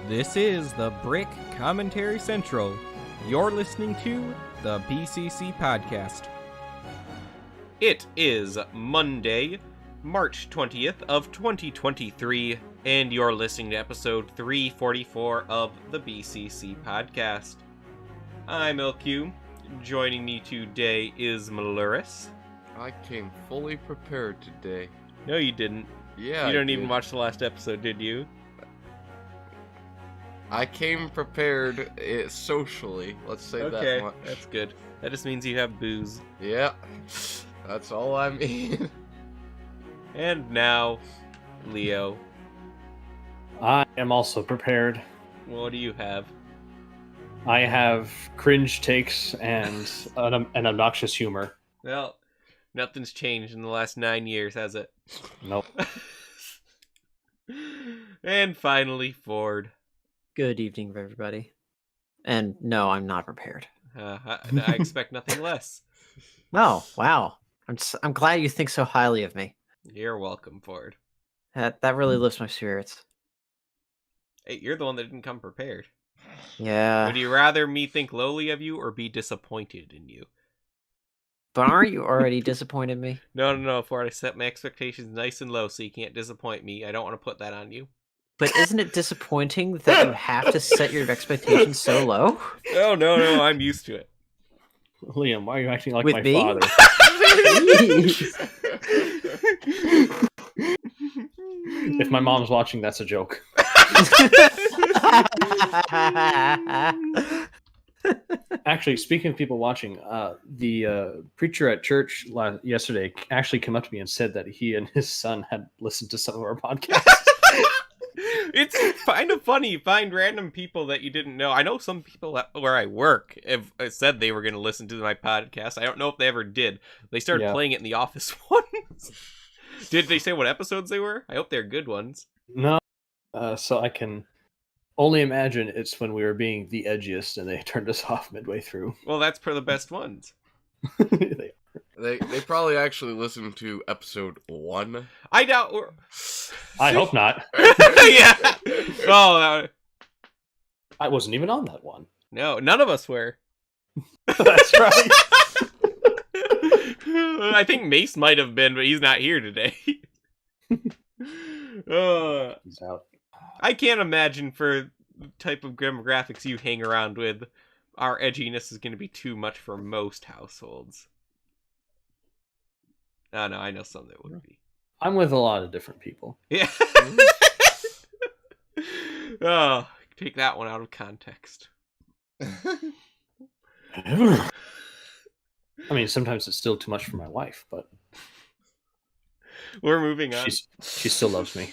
This is the Brick Commentary Central. You're listening to the BCC Podcast. It is Monday, March 20th of 2023, and you're listening to episode 344 of the BCC Podcast. I'm LQ. Joining me today is Maluris. I came fully prepared today. No, you didn't. Yeah, You didn't even watch the last episode, did you? I came prepared socially. Let's say that much. That's good. That just means you have booze. Yeah, that's all I mean. And now, Leo. I am also prepared. What do you have? I have cringe takes and an obnoxious humor. Well, nothing's changed in the last 9 years, has it? Nope. And finally, Ford. Good evening, everybody. And no, I'm not prepared. I expect nothing less. Oh, wow. I'm glad you think so highly of me. You're welcome, Ford. That really lifts my spirits. Hey, you're the one that didn't come prepared. Yeah. Would you rather me think lowly of you or be disappointed in you? But aren't you already disappointed me? No, Ford. I set my expectations nice and low so you can't disappoint me. I don't want to put that on you. But isn't it disappointing that you have to set your expectations so low? No, I'm used to it. Liam, why are you acting like With my me? father? If my mom's watching, that's a joke. Actually, speaking of people watching, the preacher at church yesterday actually came up to me and said that he and his son had listened to some of our podcasts. It's kind of funny. You find random people that you didn't know. I know some people where I work have said they were going to listen to my podcast. I don't know if they ever did. They started playing it in the office once. Did they say what episodes they were? I hope they're good ones. No. So I can only imagine it's when we were being the edgiest and they turned us off midway through. Well, that's for the best ones. They probably actually listened to episode 1. I doubt. I hope not. Yeah. Oh, I wasn't even on that one. no, none of us were. That's right. I think Mace might have been, but he's not here today. He's out. I can't imagine for the type of demographics you hang around with, our edginess is going to be too much for most households. Oh, no, I know some that would be. I'm with a lot of different people. Yeah. Oh, take that one out of context. I mean, sometimes it's still too much for my wife, but We're moving on. she still loves me.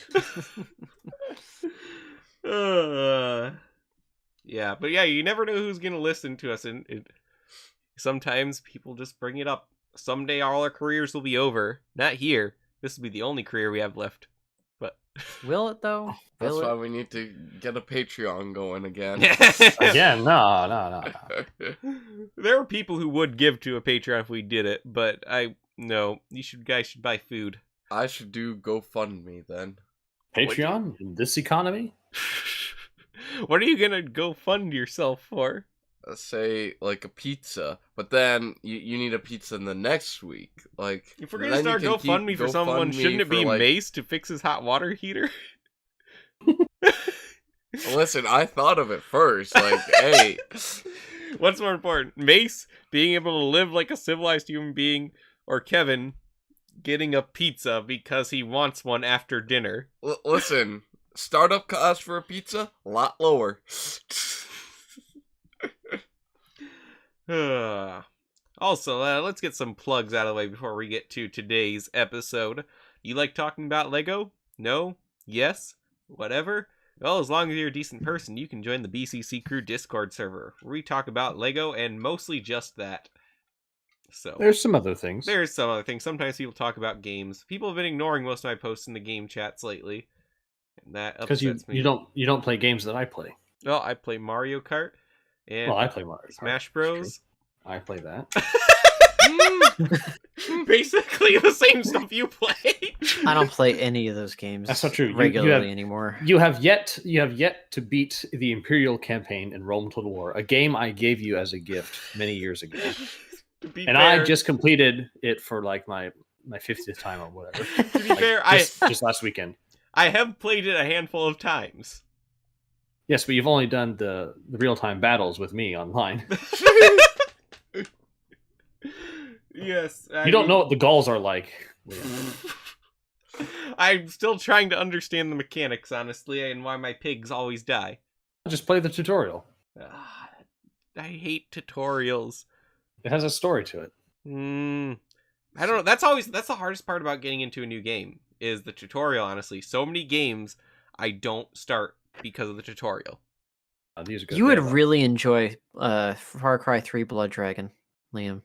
Yeah, but yeah, you never know who's going to listen to us, and sometimes people just bring it up. Someday all our careers will be over. Not here. This will be the only career we have left. But Will it, though? That's Will why it? we need to get a Patreon going again. Again, no. There are people who would give to a Patreon if we did it, but no. Guys should buy food. I should do GoFundMe then. Patreon in this economy? What are you gonna go fund yourself for? Say like a pizza, but then you need a pizza in the next week. Like If we're gonna start GoFundMe for someone, shouldn't it be Mace to fix his hot water heater? Listen, I thought of it first. Like, hey, What's more important, Mace being able to live like a civilized human being, or Kevin getting a pizza because he wants one after dinner? Listen, startup cost for a pizza a lot lower. Also, let's get some plugs out of the way before we get to today's episode. You like talking about Lego? No? Yes? Whatever? Well, as long as you're a decent person, you can join the BCC Crew Discord server, where we talk about Lego and mostly just that. So There's some other things. there's some other things. Sometimes people talk about games. People have been ignoring most of my posts in the game chats lately, and that Because upsets me. you don't play games that I play. Well, I play Mario Kart and Well, I play Mario Kart. Smash That's true. Bros. I play that. Basically the same stuff you play. I don't play any of those games. That's not true. Regularly anymore. You have yet to beat the Imperial campaign in Rome Total War, a game I gave you as a gift many years ago. And I just completed it for like my 50th time or whatever. To be fair, just last weekend. I have played it a handful of times. Yes, but you've only done the real-time battles with me online. Yes. You don't know what the Gauls are like. I'm still trying to understand the mechanics, honestly, and why my pigs always die. Just play the tutorial. I hate tutorials. It has a story to it. I don't know. That's the hardest part about getting into a new game, is the tutorial, honestly. So many games I don't start because of the tutorial. These are good. You would really enjoy Far Cry 3 Blood Dragon, Liam.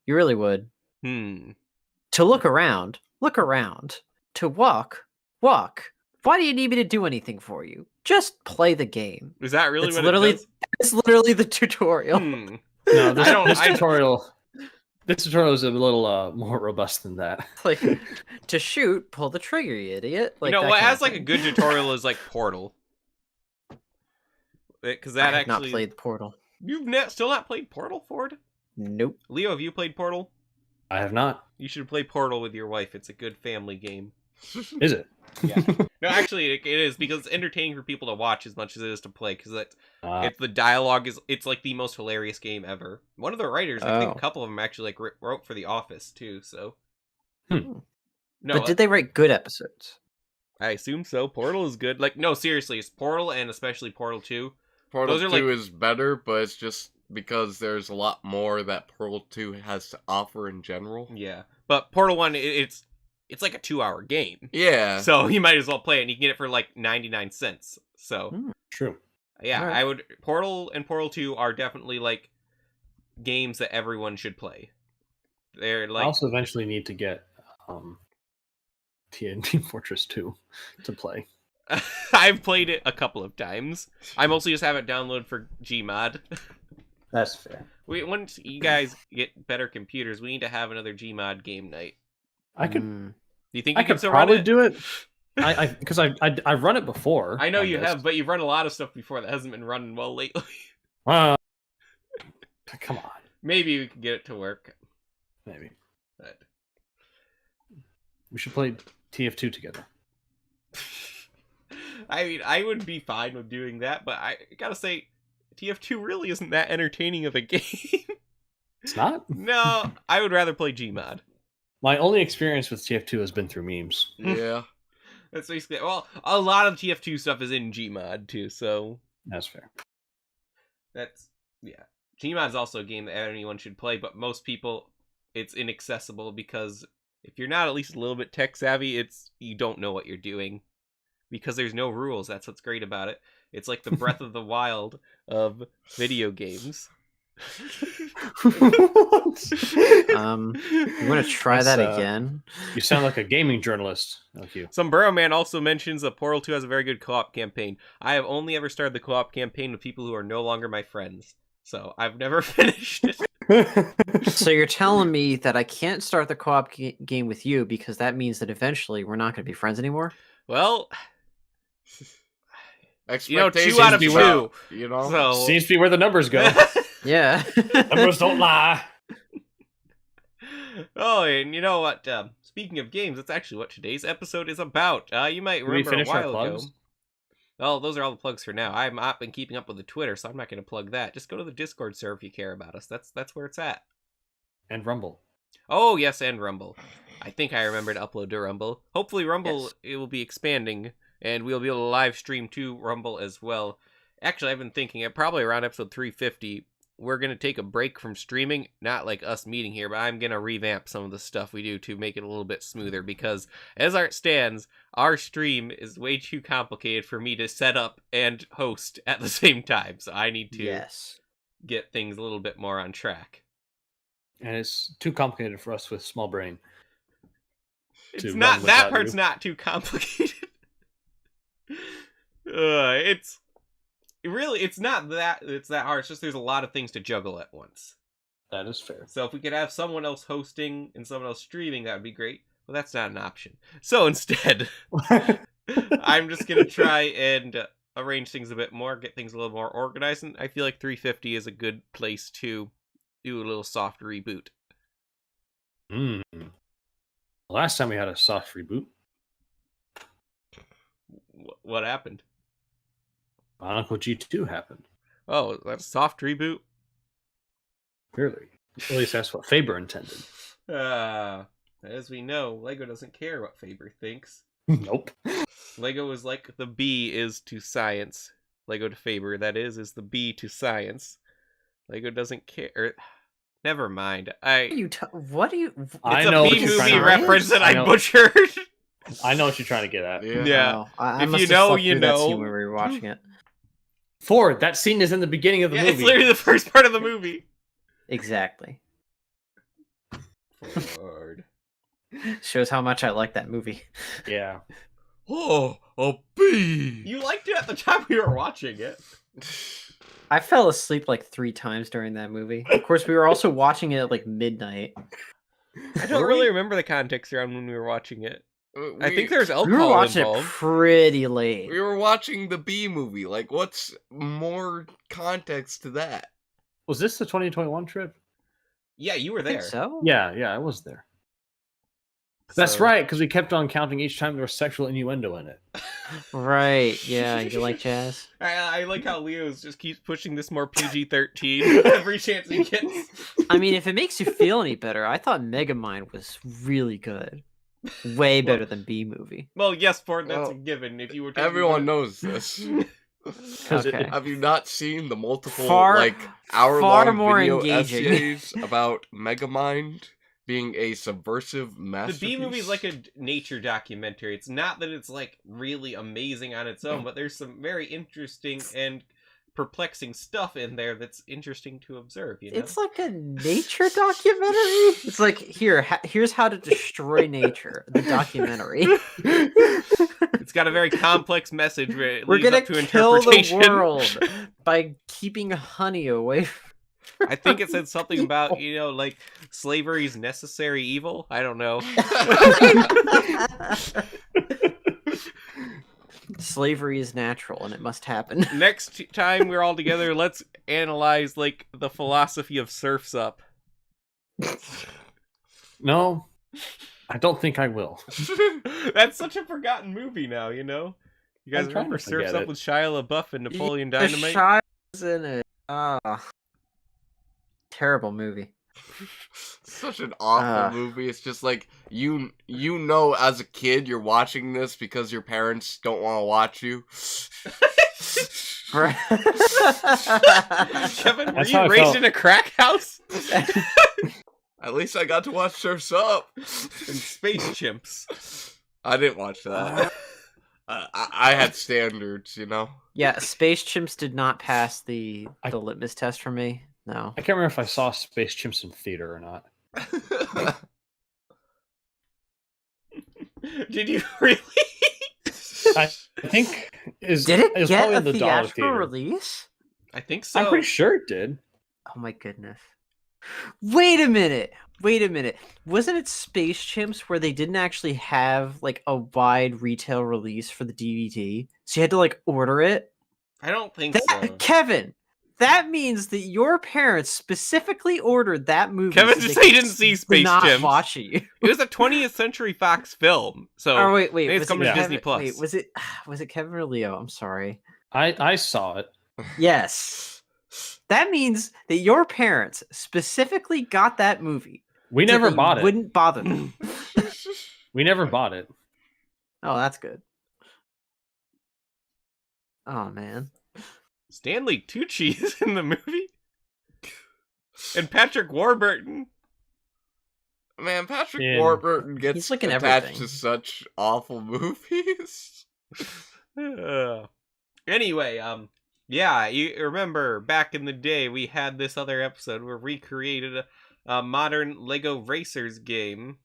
You really would. To look around. To walk. Why do you need me to do anything for you? Just play the game. Is that really what literally, it does? It's literally the tutorial. No, this tutorial is a little more robust than that. Like, to shoot, pull the trigger, you idiot. Like, you know, that what kind has of like a thing. good tutorial is like Portal. Because that I have actually... not played Portal. You've still not played Portal, Ford? Nope. Leo, have you played Portal? I have not. You should play Portal with your wife. It's a good family game. Is it? Yeah. No, actually, it is, because it's entertaining for people to watch as much as it is to play, because it's the dialogue it's like the most hilarious game ever. One of the writers, I think a couple of them actually like wrote for The Office too. So, no, But did they write good episodes? I assume so. Portal is good. Like, no, seriously, it's Portal and especially Portal 2. Portal Those are 2 is better, but it's just because there's a lot more that Portal 2 has to offer in general. Yeah, but Portal 1, it's like a 2-hour game. Yeah. So you might as well play it, and you can get it for like 99 cents. So True. yeah, Right. I would. Portal and Portal 2 are definitely like games that everyone should play. They're like... I also eventually need to get Team Fortress 2 to play. I've played it a couple of times. I mostly just have it downloaded for Gmod. That's fair. Once you guys get better computers, we need to have another Gmod game night. I could. Do you think I you can could still probably run it? do it. Because I've run it before. I know on you this. have, but you've run a lot of stuff before that hasn't been running well lately. Come on. Maybe we can get it to work. Maybe But... we should play TF2 together. I mean, I would be fine with doing that, but I gotta say, TF2 really isn't that entertaining of a game. It's not? No, I would rather play Gmod. My only experience with TF2 has been through memes. Yeah. That's basically... Well, a lot of TF2 stuff is in Gmod, too, so... That's fair. That's... Yeah. Gmod is also a game that anyone should play, but most people, it's inaccessible because if you're not at least a little bit tech-savvy, you don't know what you're doing. Because there's no rules. That's what's great about it. It's like the Breath of the Wild of video games. You want to try that again? You sound like a gaming journalist. Like you. Some Burrow Man also mentions that Portal 2 has a very good co-op campaign. I have only ever started the co-op campaign with people who are no longer my friends. So I've never finished it. So you're telling me that I can't start the co-op game with you because that means that eventually we're not going to be friends anymore? Well... Expectations 2 out of 2. You know? So... Seems to be where the numbers go. Yeah. Numbers don't lie. Oh, and you know what? Speaking of games, that's actually what today's episode is about. You might Did we remember a finish our while ago. plugs? Well, those are all the plugs for now. I've not been keeping up with the Twitter, so I'm not going to plug that. Just go to the Discord server if you care about us. That's where it's at. And Rumble. Oh, yes, and Rumble. I think I remember to upload to Rumble. Hopefully Rumble, Yes. it will be expanding, and we'll be able to live stream to Rumble as well. Actually, I've been thinking, probably around episode 350, we're going to take a break from streaming, not like us meeting here, but I'm going to revamp some of the stuff we do to make it a little bit smoother, because as it stands, our stream is way too complicated for me to set up and host at the same time, so I need to Yes. get things a little bit more on track. And it's too complicated for us with small brain. It's to not, run that without part's you. not too complicated. It's not that hard. It's just there's a lot of things to juggle at once. That is fair. So if we could have someone else hosting and someone else streaming, that would be great. But that's not an option. So instead, I'm just going to try and arrange things a bit more, get things a little more organized. And I feel like 350 is a good place to do a little soft reboot. Last time we had a soft reboot. What happened? Bionicle G2 happened. Oh, that's a soft reboot? Clearly. At least that's what Faber intended. As we know, Lego doesn't care what Faber thinks. Nope. Lego is like the B is to science. Lego to Faber, that is the B to science. Lego doesn't care. Never mind. What do you? It's a B-movie reference that I butchered. I know what you're trying to get at. Yeah. I if must you have know, slept you through that know. scene when we were watching it. Ford, that scene is in the beginning of the movie. It's literally the first part of the movie. Exactly. Ford. Shows how much I like that movie. Yeah. Oh, a bee! You liked it at the time we were watching it. I fell asleep like 3 times during that movie. Of course, we were also watching it at like midnight. I don't really remember the context around when we were watching it. I think there's We alcohol were watching involved. it pretty late. We were watching the Bee movie. Like, what's more context to that? Was this the 2021 trip? Yeah, you were I think there. so? Yeah, I was there. That's So- right, because we kept on counting each time there was sexual innuendo in it. Right, yeah. You like jazz? I like how Leo's just keeps pushing this more PG-13 every chance he gets. I mean, if it makes you feel any better, I thought Megamind was really good. Way better than B-movie. Well, yes, Ford, that's Well, a given. If you were Everyone knows this. Okay. Have you not seen the multiple Far hour-long more video engaging. essays about Megamind being a subversive The masterpiece? B movie is like a nature documentary. It's not that it's like really amazing on its own, but there's some very interesting and perplexing stuff in there that's interesting to observe. You know, It's like a nature documentary. It's like here's how to destroy nature. The documentary. it's got a very complex message. Where it We're leads gonna up to kill the interpretation. world by keeping honey away. I think it said something about like slavery's necessary evil. I don't know. Slavery is natural and it must happen. Next time we're all together, let's analyze like the philosophy of Surf's Up. No, I don't think I will. That's such a forgotten movie now. You know, you guys I'm trying remember to forget Surf's Up it. with Shia LaBeouf and Napoleon The Dynamite? Shire's in it. Terrible movie. Such an awful movie. It's just like you know as a kid you're watching this because your parents don't want to watch you. Kevin, were That's how you I raised felt. in a crack house? At least I got to watch Surf's Up. And Space Chimps. I didn't watch that. I had standards, you know. Yeah, Space Chimps did not pass the litmus test for me. No. I can't remember if I saw Space Chimps in theater or not. Did you really? I think Did it was get probably a in the dollar theatrical theater. release? I think so. I'm pretty sure it did. Oh my goodness. Wait a minute. Wasn't it Space Chimps where they didn't actually have like a wide retail release for the DVD? So you had to like order it? I don't think so. Kevin, that means that your parents specifically ordered that movie. Kevin so just they said he could didn't see s- Space not Chimps. watch it. It was a 20th Century Fox film, so Oh wait, maybe it's was it coming to Kevin- Disney Plus. Wait, was it Kevin or Leo? I'm sorry. I saw it. Yes. That means that your parents specifically got that movie. We so never they bought it. Wouldn't bother them. We never bought it. Oh, that's good. Oh man. Stanley Tucci is in the movie, and Patrick Warburton. Man, Patrick Yeah. Warburton gets He's like in attached everything. to such awful movies. Anyway, yeah, you remember back in the day we had this other episode where we created a modern Lego Racers game.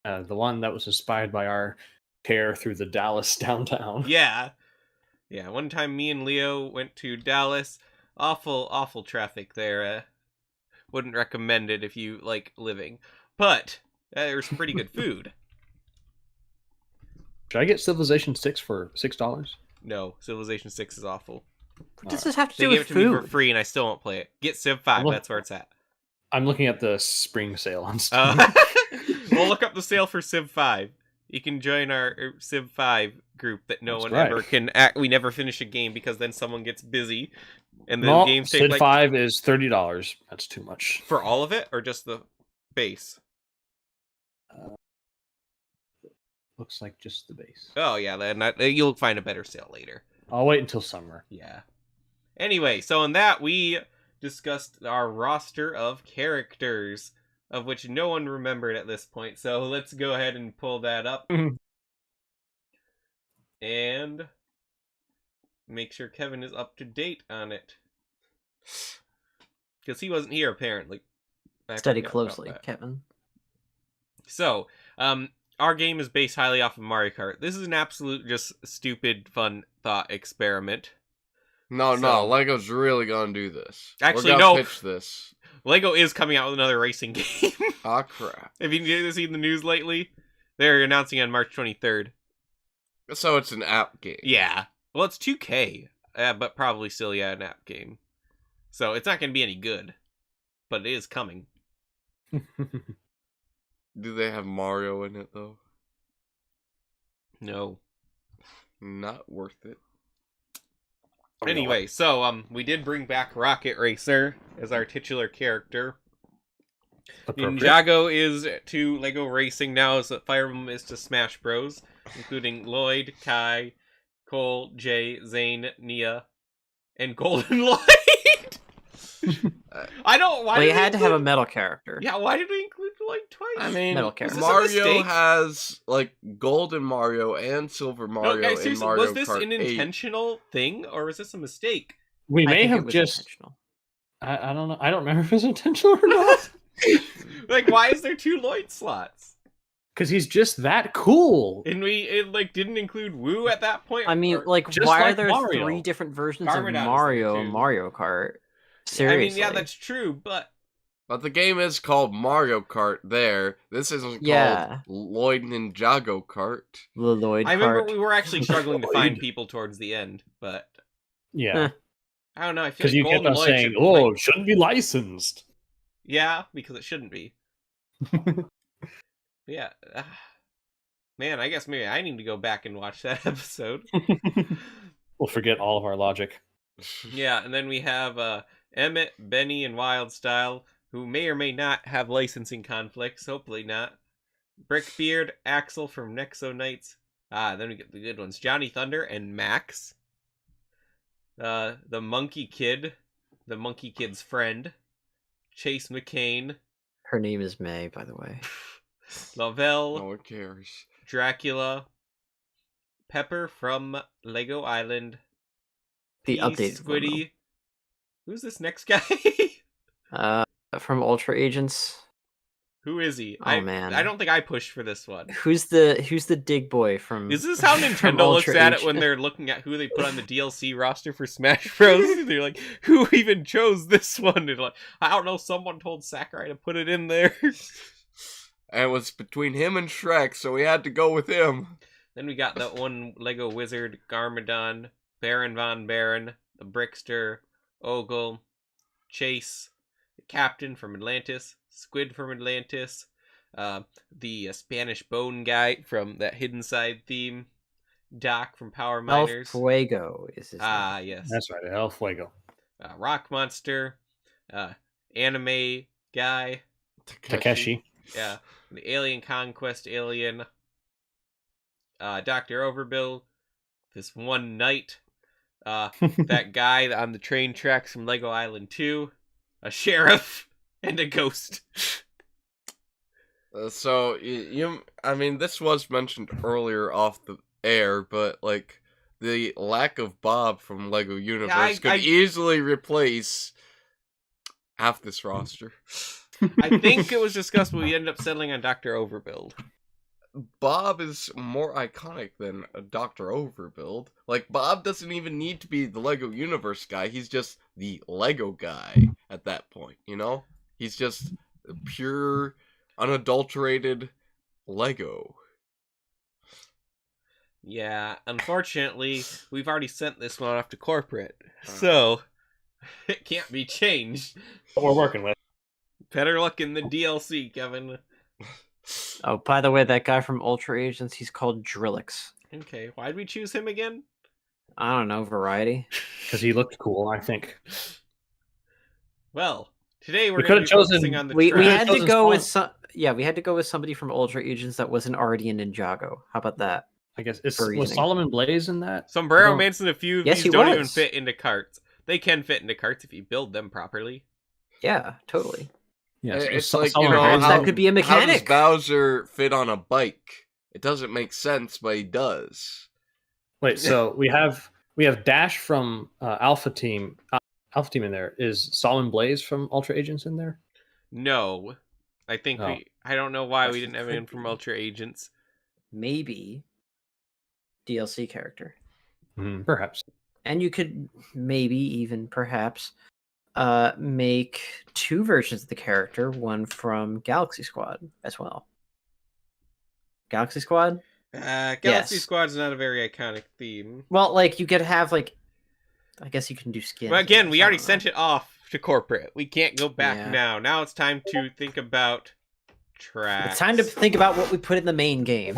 The one that was inspired by our tear through the Dallas downtown. Yeah. One time me and Leo went to Dallas. Awful traffic there. Wouldn't recommend it if you like living. But there's pretty good food. Should I get Civilization 6 for $6? No, Civilization 6 is awful. What does this have to They do gave with it to me for food? free and I still won't play it. Get Civ 5, Look- that's where it's at. I'm looking at the spring sale on Steam. We'll look up the sale for Civ 5. You can join our Civ 5 group that no That's one right. ever can we never finish a game because then someone gets busy and the No, games take Sid like 5 is $30. That's too much. for all of it or just the base. Looks like just the base. Oh yeah, then you'll find a better sale later. I'll wait until summer. Yeah. Anyway, so in that we discussed our roster of characters, of which no one remembered at this point. So let's go ahead and pull that up. And make sure Kevin is up to date on it. Because he wasn't here, apparently. I Study forgot about closely, that. Kevin. So, our game is based highly off of Mario Kart. This is an absolute just stupid fun thought experiment. No, So- Lego's really gonna do this. Actually, We're gonna no. pitch this. Lego is coming out with another racing game. Ah, crap. Have you seen the news lately? They're announcing on March 23rd. So it's an app game. Yeah. Well, it's 2K, but probably still, an app game. So it's not going to be any good. But it is coming. Do they have Mario in it, though? No. Not worth it. Anyway, so we did bring back Rocket Racer as our titular character. Appropriate. Ninjago is to Lego Racing now, as Fire Emblem is to Smash Bros, including Lloyd, Kai, Cole, Jay, Zane, Nia, and Golden Lloyd. I don't. Why Well, you did we had to have a include- metal character. Yeah, why did we include Lloyd twice? I mean, Metal character. Is this a Mario mistake? has, like, Golden Mario and Silver Mario no, guys, in seriously, Mario was this Kart an 8. intentional thing, or was this a mistake? We I may think it have was just. intentional. I don't know. I don't remember if it was intentional or not. Like, why is there 2 Lloyd slots? Because he's just that cool. And it didn't include Woo at that point. I mean, or- like, just why are like there Mario. 3 different versions Garmadon of is there Mario too. Mario Kart? I Seriously. mean, yeah, that's true, but But the game is called Mario Kart there. This isn't Yeah. called Lloyd Ninjago Kart. the Lloyd I remember Kart. we were actually struggling to find Lloyd. people towards the end, but Yeah. I don't know. I feel Because like you Golden kept on Lloyd saying, should, "Oh, like- it shouldn't be licensed." yeah, because it shouldn't be. Yeah, man, I guess maybe I need to go back and watch that episode. We'll forget all of our logic. Yeah, and then we have Emmett, Benny, and Wildstyle, who may or may not have licensing conflicts. Hopefully not. Brickbeard, Axel from Nexo Knights. Then we get the good ones: Johnny Thunder and Max. The Monkey Kid, the Monkey Kid's friend, Chase McCain, Her name is May, by the way. Lavelle, No one cares. Dracula, Pepper from Lego Island, The P. updated one, though. Squiddy. Who's this next guy? From Ultra Agents. Who is he? Oh, man. I don't think I pushed for this one. Who's the dig boy from? Is this how from Nintendo looks Ultra at it when Agent? they're looking at who they put on the DLC roster for Smash Bros? They're like, who even chose this one? And like, I don't know, someone told Sakurai to put it in there. And it was between him and Shrek, so we had to go with him. Then we got that one Lego Wizard, Garmadon, Baron Von Baron, the Brickster, Ogle, Chase, the Captain from Atlantis, Squid from Atlantis, the Spanish Bone guy from that Hidden Side theme, Doc from Power El Miners. Fuego is his name. Yes. That's right, El Fuego. Rock Monster, Anime guy, Takeshi. yeah, the Alien Conquest alien, Dr. Overbill, this one knight, that guy on the train tracks from Lego Island 2, a sheriff, and a ghost. So, I mean, this was mentioned earlier off the air, but, like, the lack of Bob from Lego Universe could easily replace half this roster. I think it was discussed, but we ended up settling on Dr. Overbuild. Bob is more iconic than a Dr. Overbuild. Like, Bob doesn't even need to be the Lego Universe guy, he's just the Lego guy at that point, you know? He's just pure, unadulterated Lego. Yeah, unfortunately, we've already sent this one off to corporate, so it can't be changed. What we're working with. Better luck in the DLC, Kevin. Oh, by the way, that guy from Ultra Agents, he's called Drillix. Okay, why'd we choose him again? I don't know, variety. Because he looked cool, I think. Well, today we're We going to could've be chosen- focusing on the We track. had to chosen go with Spawn. we had to go with somebody from Ultra Agents that wasn't already in Ninjago. How about that? I guess For was reasoning. Solomon Blaze in that? Sombrero No. Manson, a few of Yes, these he don't even was. fit into carts. They can fit into carts if you build them properly. Yeah, totally. Yes, it was It's like, Solomon Perhaps Blaze. that could be a How does mechanic. Bowser fit on a bike? It doesn't make sense, but he does. Wait, so we have Dash from Alpha Team in there. Is Solomon Blaze from Ultra Agents in there? No. I think Oh. I don't know why we Yes, didn't it have could anyone from be. Ultra Agents. Maybe DLC character. Perhaps. And you could maybe even perhaps make two versions of the character, one from Galaxy Squad as well. Galaxy Squad? Galaxy Yes. Squad's not a very iconic theme. Well, like you could have like I guess you can do skins. But again, we I already don't know. sent it off to corporate. We can't go back Yeah. now. Now it's time to think about tracks. It's time to think about what we put in the main game.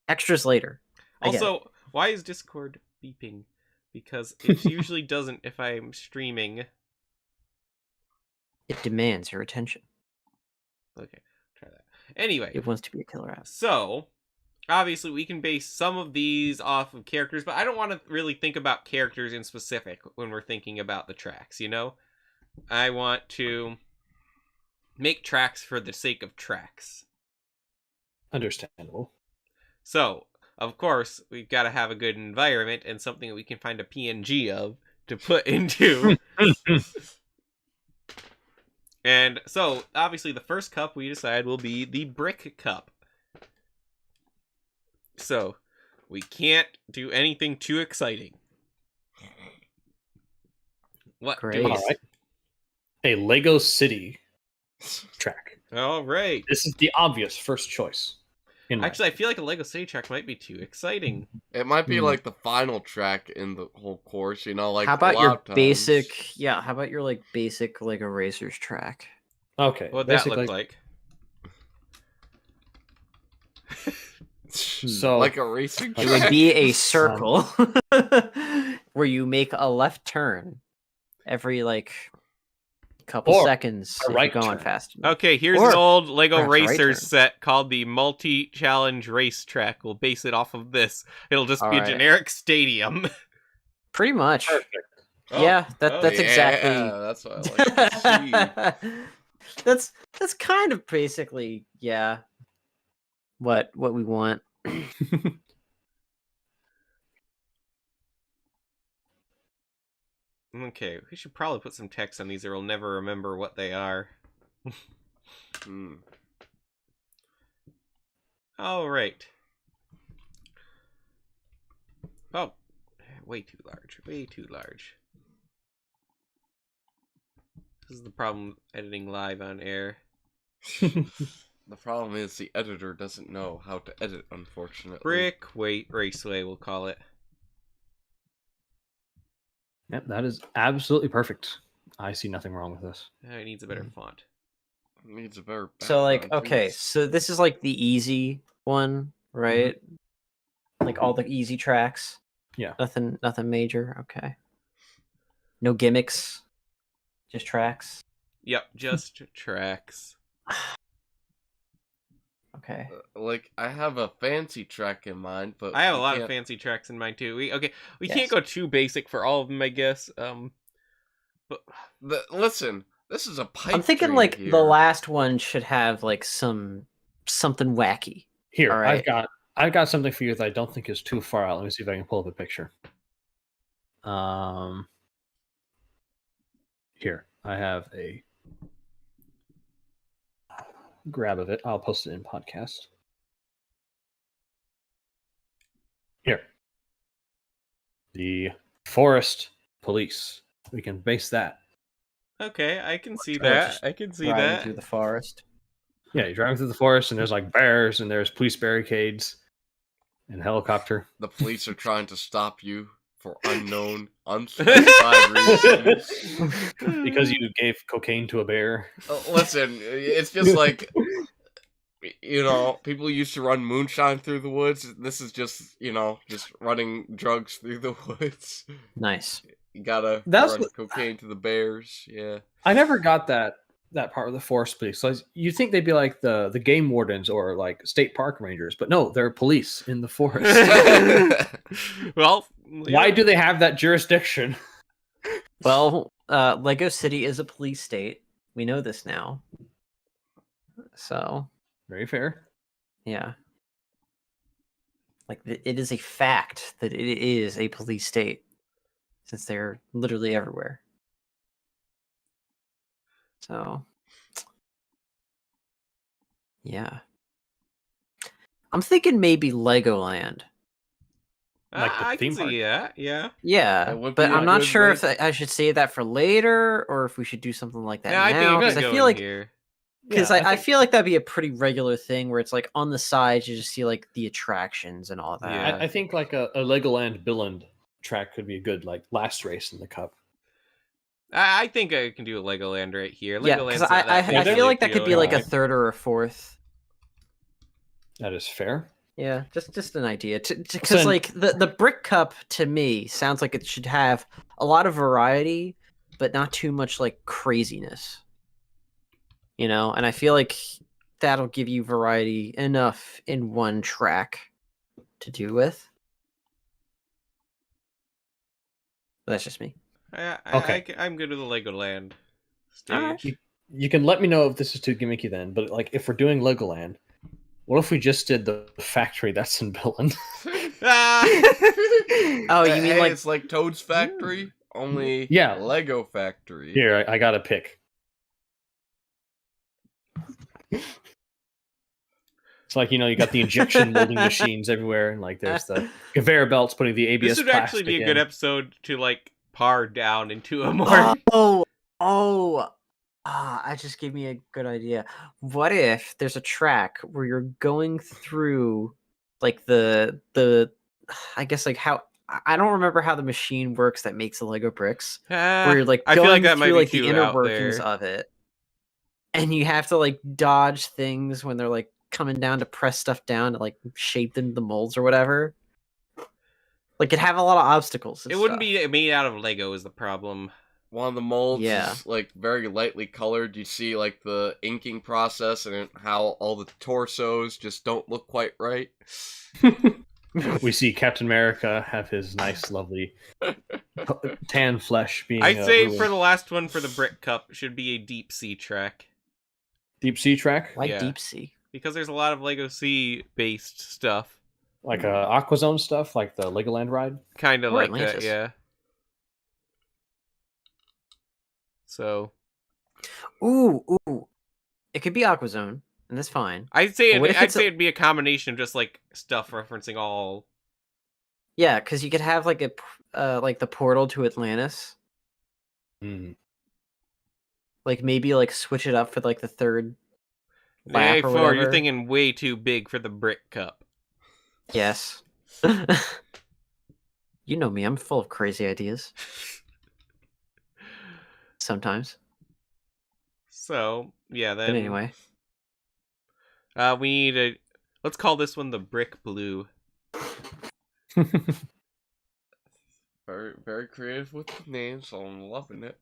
Extras later. I get it. Also, why is Discord beeping? Because it usually doesn't if I'm streaming. It demands your attention. Okay, try that. Anyway, It wants to be a killer app. so obviously we can base some of these off of characters, but I don't want to really think about characters in specific when we're thinking about the tracks, you know? I want to make tracks for the sake of tracks. Understandable. So, of course, we've got to have a good environment and something that we can find a PNG of to put into. And so, obviously, the first cup we decide will be the brick cup. So, we can't do anything too exciting. What do Great. we... All right. A Lego City track. All right. This is the obvious first choice. Actually, I feel like a Lego City track might be too exciting. It might be Hmm. like the final track in the whole course, you know, like how about a your lot of times. basic how about your like basic Lego Racers track? Okay. What would that basically, look like? So like a racing It track. would be a circle where you make a left turn every like couple Or seconds a if right you're going turn. fast enough. Okay, here's Or an old Lego perhaps a right Racers turn. set called the Multi-Challenge Racetrack. We'll base it off of this. It'll just be a Alright. generic stadium. Pretty much. perfect. Yeah, that's Yeah, exactly that's what I like to see. that's kind of basically what we want. Okay, we should probably put some text on these or we'll never remember what they are. Hmm. Alright. Oh, way too large. Way too large. This is the problem editing live on air. The problem is the editor doesn't know how to edit, unfortunately. Brick Raceway, we'll call it. Yep, that is absolutely perfect. I see nothing wrong with this. It needs a better font. Needs a better So like background, okay, please. so this is like the easy one, right? Like all the easy tracks. Yeah. Nothing major. Okay. No gimmicks. Just tracks. Yep, just tracks. Okay. Like, I have a fancy track in mind, but I have a we lot of can't- fancy tracks in mind too. We Yes. can't go too basic for all of them, I guess. But Listen, this is a pipe I'm thinking dream like here. the last one should have like something wacky. Here, All right. I've got something for you that I don't think is too far out. Let me see if I can pull up a picture. Here, I have a grab of it. I'll post it in podcast. Here. The Forest Police. We can base that. Okay, I can see that. I can see Riding that. through the forest. Yeah, you're driving through the forest, and there's like bears, and there's police barricades, and a helicopter. The police are trying to stop you for unknown, unspecified reasons. Because you gave cocaine to a bear. Listen, it's just like, people used to run moonshine through the woods. This is just, just running drugs through the woods. Nice. You gotta That's run what- cocaine to the bears. Yeah. I never got that part of the forest police. So you think they'd be like the game wardens or like state park rangers, but no, they're police in the forest. Well, Why do they have that jurisdiction? Well, Lego City is a police state. We know this now. So, Very fair. yeah. Like, it is a fact that it is a police state, since they're literally everywhere. So, yeah. I'm thinking maybe Legoland. Like the I can theme park? see that. Yeah. Yeah, That would but be a I'm not good sure way if I should save that for later or if we should do something like that Yeah, I think now. we Because could I go feel in like here. Because Yeah, I feel like that'd be a pretty regular thing where it's like on the side you just see like the attractions and all that. Yeah. I think like a Legoland Billund track could be a good like last race in the cup. I think I can do a Legoland right here. Yeah, Legoland's because not I that visually feel like that could be like a appealing. third or a fourth. That is fair. Yeah, just an idea. Because then- like the Brick Cup to me sounds like it should have a lot of variety, but not too much like craziness. And I feel like that'll give you variety enough in one track to do with. But that's just me. Okay. I'm good with the Legoland All right. stage. You can let me know if this is too gimmicky then, but like if we're doing Legoland, what if we just did the factory that's in Billund? Oh, you mean Hey, like it's like Toad's Factory, only Yeah. Lego Factory. Here, I got a pick. It's like, you got the injection molding machines everywhere, and like there's the conveyor belts putting the ABS This would actually be a good in. episode to like par down into a more. that just gave me a good idea. What if there's a track where you're going through like the I guess like how I don't remember how the machine works that makes the Lego bricks. Where you're like I going feel like that might through be like the too inner out workings there. of it. And you have to like dodge things when they're like coming down to press stuff down to like shape them the molds or whatever. Like it'd have a lot of obstacles. It wouldn't be made out of Lego is the problem. One of the molds Yeah. is like very lightly colored. You see like the inking process and how all the torsos just don't look quite right. We see Captain America have his nice, lovely tan flesh being. I'd say ruined. for the last one for the Brick Cup should be a deep sea track deep sea track, like Yeah. deep sea. because there's a lot of Lego Sea based stuff, like Aquazone stuff, like the Legoland ride. kind of Or like that, Atlantis. yeah. So Ooh. It could be Aquazone, and that's fine. I'd say But what if I'd it's say it'd be a combination of just like stuff referencing all. Yeah, because you could have like like the portal to Atlantis. Mm. Like maybe like switch it up for like the third lap Hey, or four, whatever. you're thinking way too big for the Brick Cup. Yes. You know me, I'm full of crazy ideas. Sometimes. So yeah, But then anyway. we need a. Let's call this one the Brick Blue. Very, very creative with the names, so I'm loving it.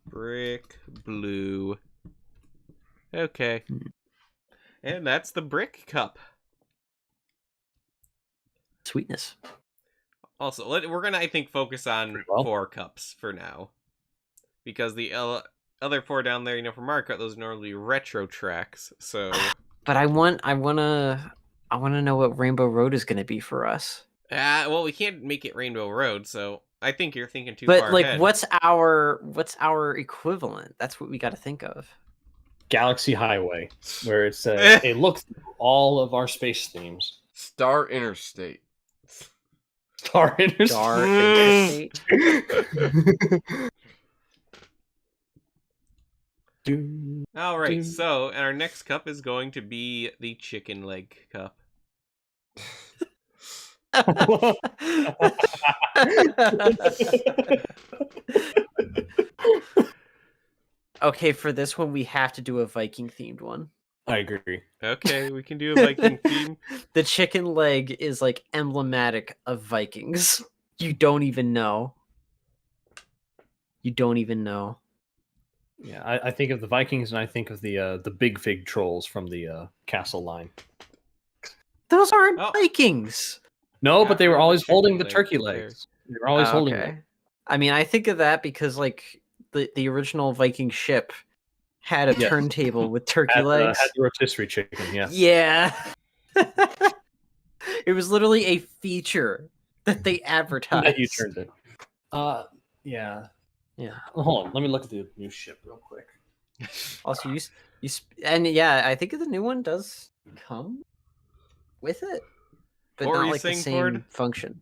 Brick Blue. Okay. And that's the Brick Cup. Sweetness. Also, we're gonna, I think, focus on Pretty well. 4 cups for now, because the other 4 down there, for Mario Kart, those are normally retro tracks. So, But I wanna know what Rainbow Road is gonna be for us. well, we can't make it Rainbow Road, so I think you're thinking too But far like ahead. what's our equivalent? That's what we gotta think of. Galaxy Highway, where it's a look through all of our space themes. Star Interstate. Star Interstate. All right, so our next cup is going to be the chicken leg cup. Okay, for this one, we have to do a Viking themed one. I agree. Okay, we can do a Viking theme. The chicken leg is like emblematic of Vikings. You don't even know. You don't even know. Yeah, I think of the Vikings and I think of the big fig trolls from the castle line. Those aren't Vikings. No, but they were always holding the leg turkey there. legs. They were always holding them. I mean, I think of that because like the original Viking ship had a turntable with turkey legs. Had the rotisserie chicken, yes. Yeah. It was literally a feature that they advertised. That you turned it. Yeah. Yeah. Hold on, let me look at the new ship real quick. Also, and yeah, I think the new one does come with it, but what not were you like the saying, same Ford? function.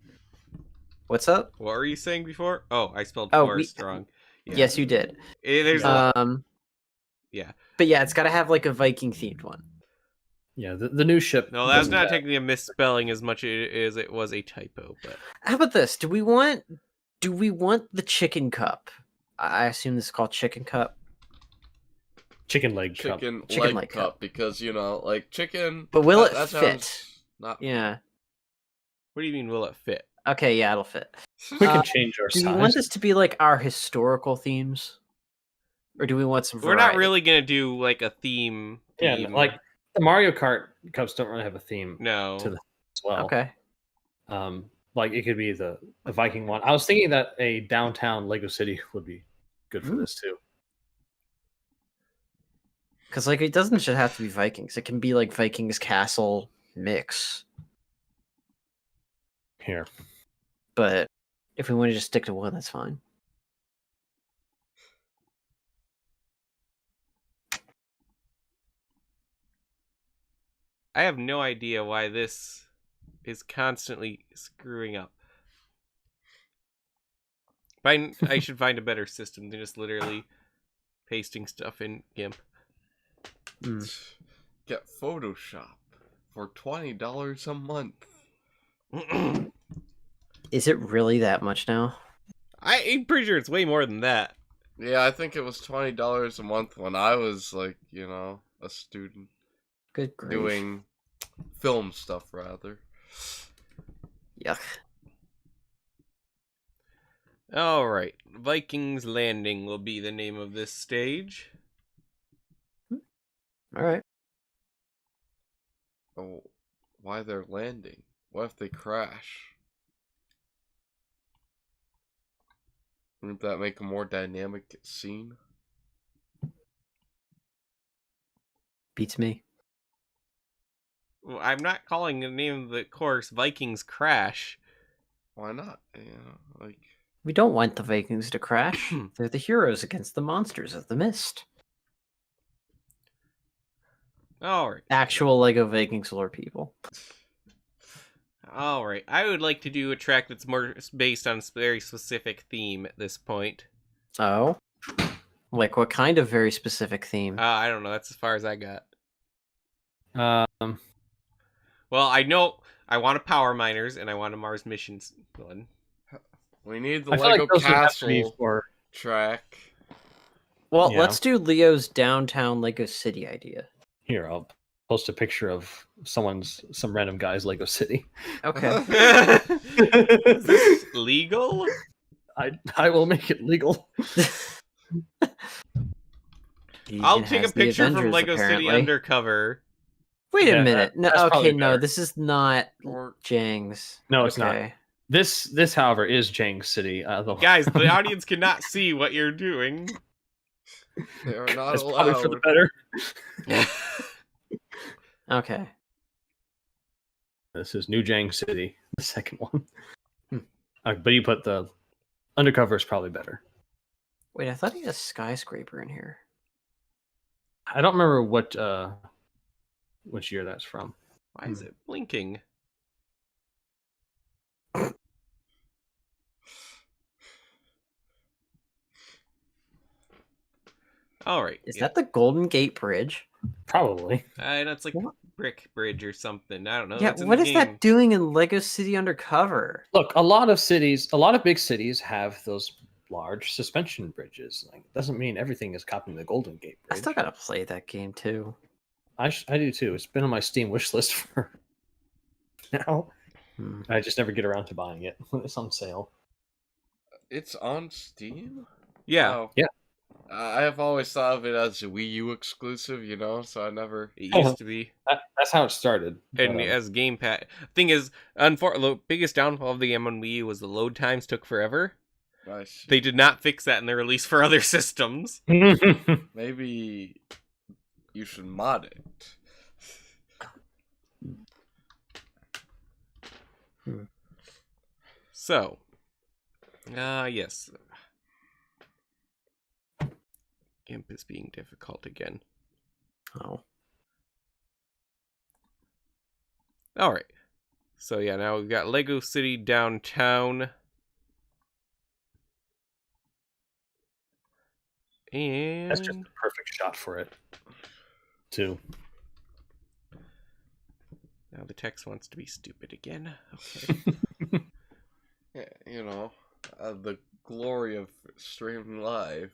What's up? What were you saying before? Oh, I spelled forest wrong. Yeah. Yes, you did. There's yeah. But yeah, it's got to have like a Viking themed one. Yeah, the new ship. No, that's not technically a misspelling as much as it was a typo. But how about this? Do we want the chicken cup? I assume this is called chicken cup. Chicken leg cup. Chicken Chicken leg cup because like chicken. But will it that fit? Not... Yeah. What do you mean? Will it fit? Okay, yeah, it'll fit. We can change our size. Do we want this to be like our historical themes, or do we want some variety? We're not really gonna do like a theme. Yeah, like the Mario Kart cups don't really have a theme. No. To them as well. Okay. Like it could be a Viking one. I was thinking that a downtown Lego City would be good for this too. Because like it doesn't just have to be Vikings. It can be like Vikings Castle mix. Here. But if we want to just stick to one, that's fine. I have no idea why this is constantly screwing up. I should find a better system than just literally pasting stuff in GIMP. Get Photoshop for $20 a month. Is it really that much now? I'm pretty sure it's way more than that. Yeah, I think it was $20 a month when I was like, a student. Good grief. Doing film stuff, rather. Yuck. Alright, Vikings Landing will be the name of this stage. Alright. Oh, why they're landing? What if they crash? Wouldn't that make a more dynamic scene? Beats me. Well, I'm not calling the name of the course Vikings Crash. Why not? We don't want the Vikings to crash. They're the heroes against the monsters of the mist. Alright. Actual Lego Vikings lore people. Alright, I would like to do a track that's more based on a very specific theme at this point. Oh? Like what kind of very specific theme? I don't know, that's as far as I got. Well, I know I want a Power Miners and I want a Mars Missions one. We need the Lego Castle track. Well, let's do Leo's downtown Lego City idea. Here, I'll post a picture of some random guy's Lego City. Okay. Is this legal? I will make it legal. I'll take a picture from Lego City Undercover. Wait a minute. No, okay, no, this is not Jang's. No, it's not. This, however, is Jang's City. Guys, the audience cannot see what you're doing. They are not That's allowed. probably for the better. Okay. This is New Jang City, the second one. But you put the Undercover is probably better. Wait, I thought he had a skyscraper in here. I don't remember which year that's from. Why is it blinking? All right. Is that the Golden Gate Bridge? Probably. That's like Brick Bridge or something. I don't know. Yeah, what is that doing in Lego City Undercover? Look, a lot of big cities have those large suspension bridges. Like, doesn't mean everything is copying the Golden Gate Bridge. I still gotta play that game too. I do too. It's been on my Steam wish list for now. I just never get around to buying it when it's on sale. It's on Steam? Yeah. Wow. Yeah. I have always thought of it as a Wii U exclusive, so I never... It used to be. That's how it started. And as gamepad... Thing is, the biggest downfall of the game on Wii U was the load times took forever. Nice. They did not fix that in their release for other systems. Maybe you should mod it. So, yes. Imp is being difficult again. Oh. Alright. So yeah, now we've got Lego City downtown. And That's just the perfect shot for it, too. Now the text wants to be stupid again. Okay. Yeah, the glory of streaming live.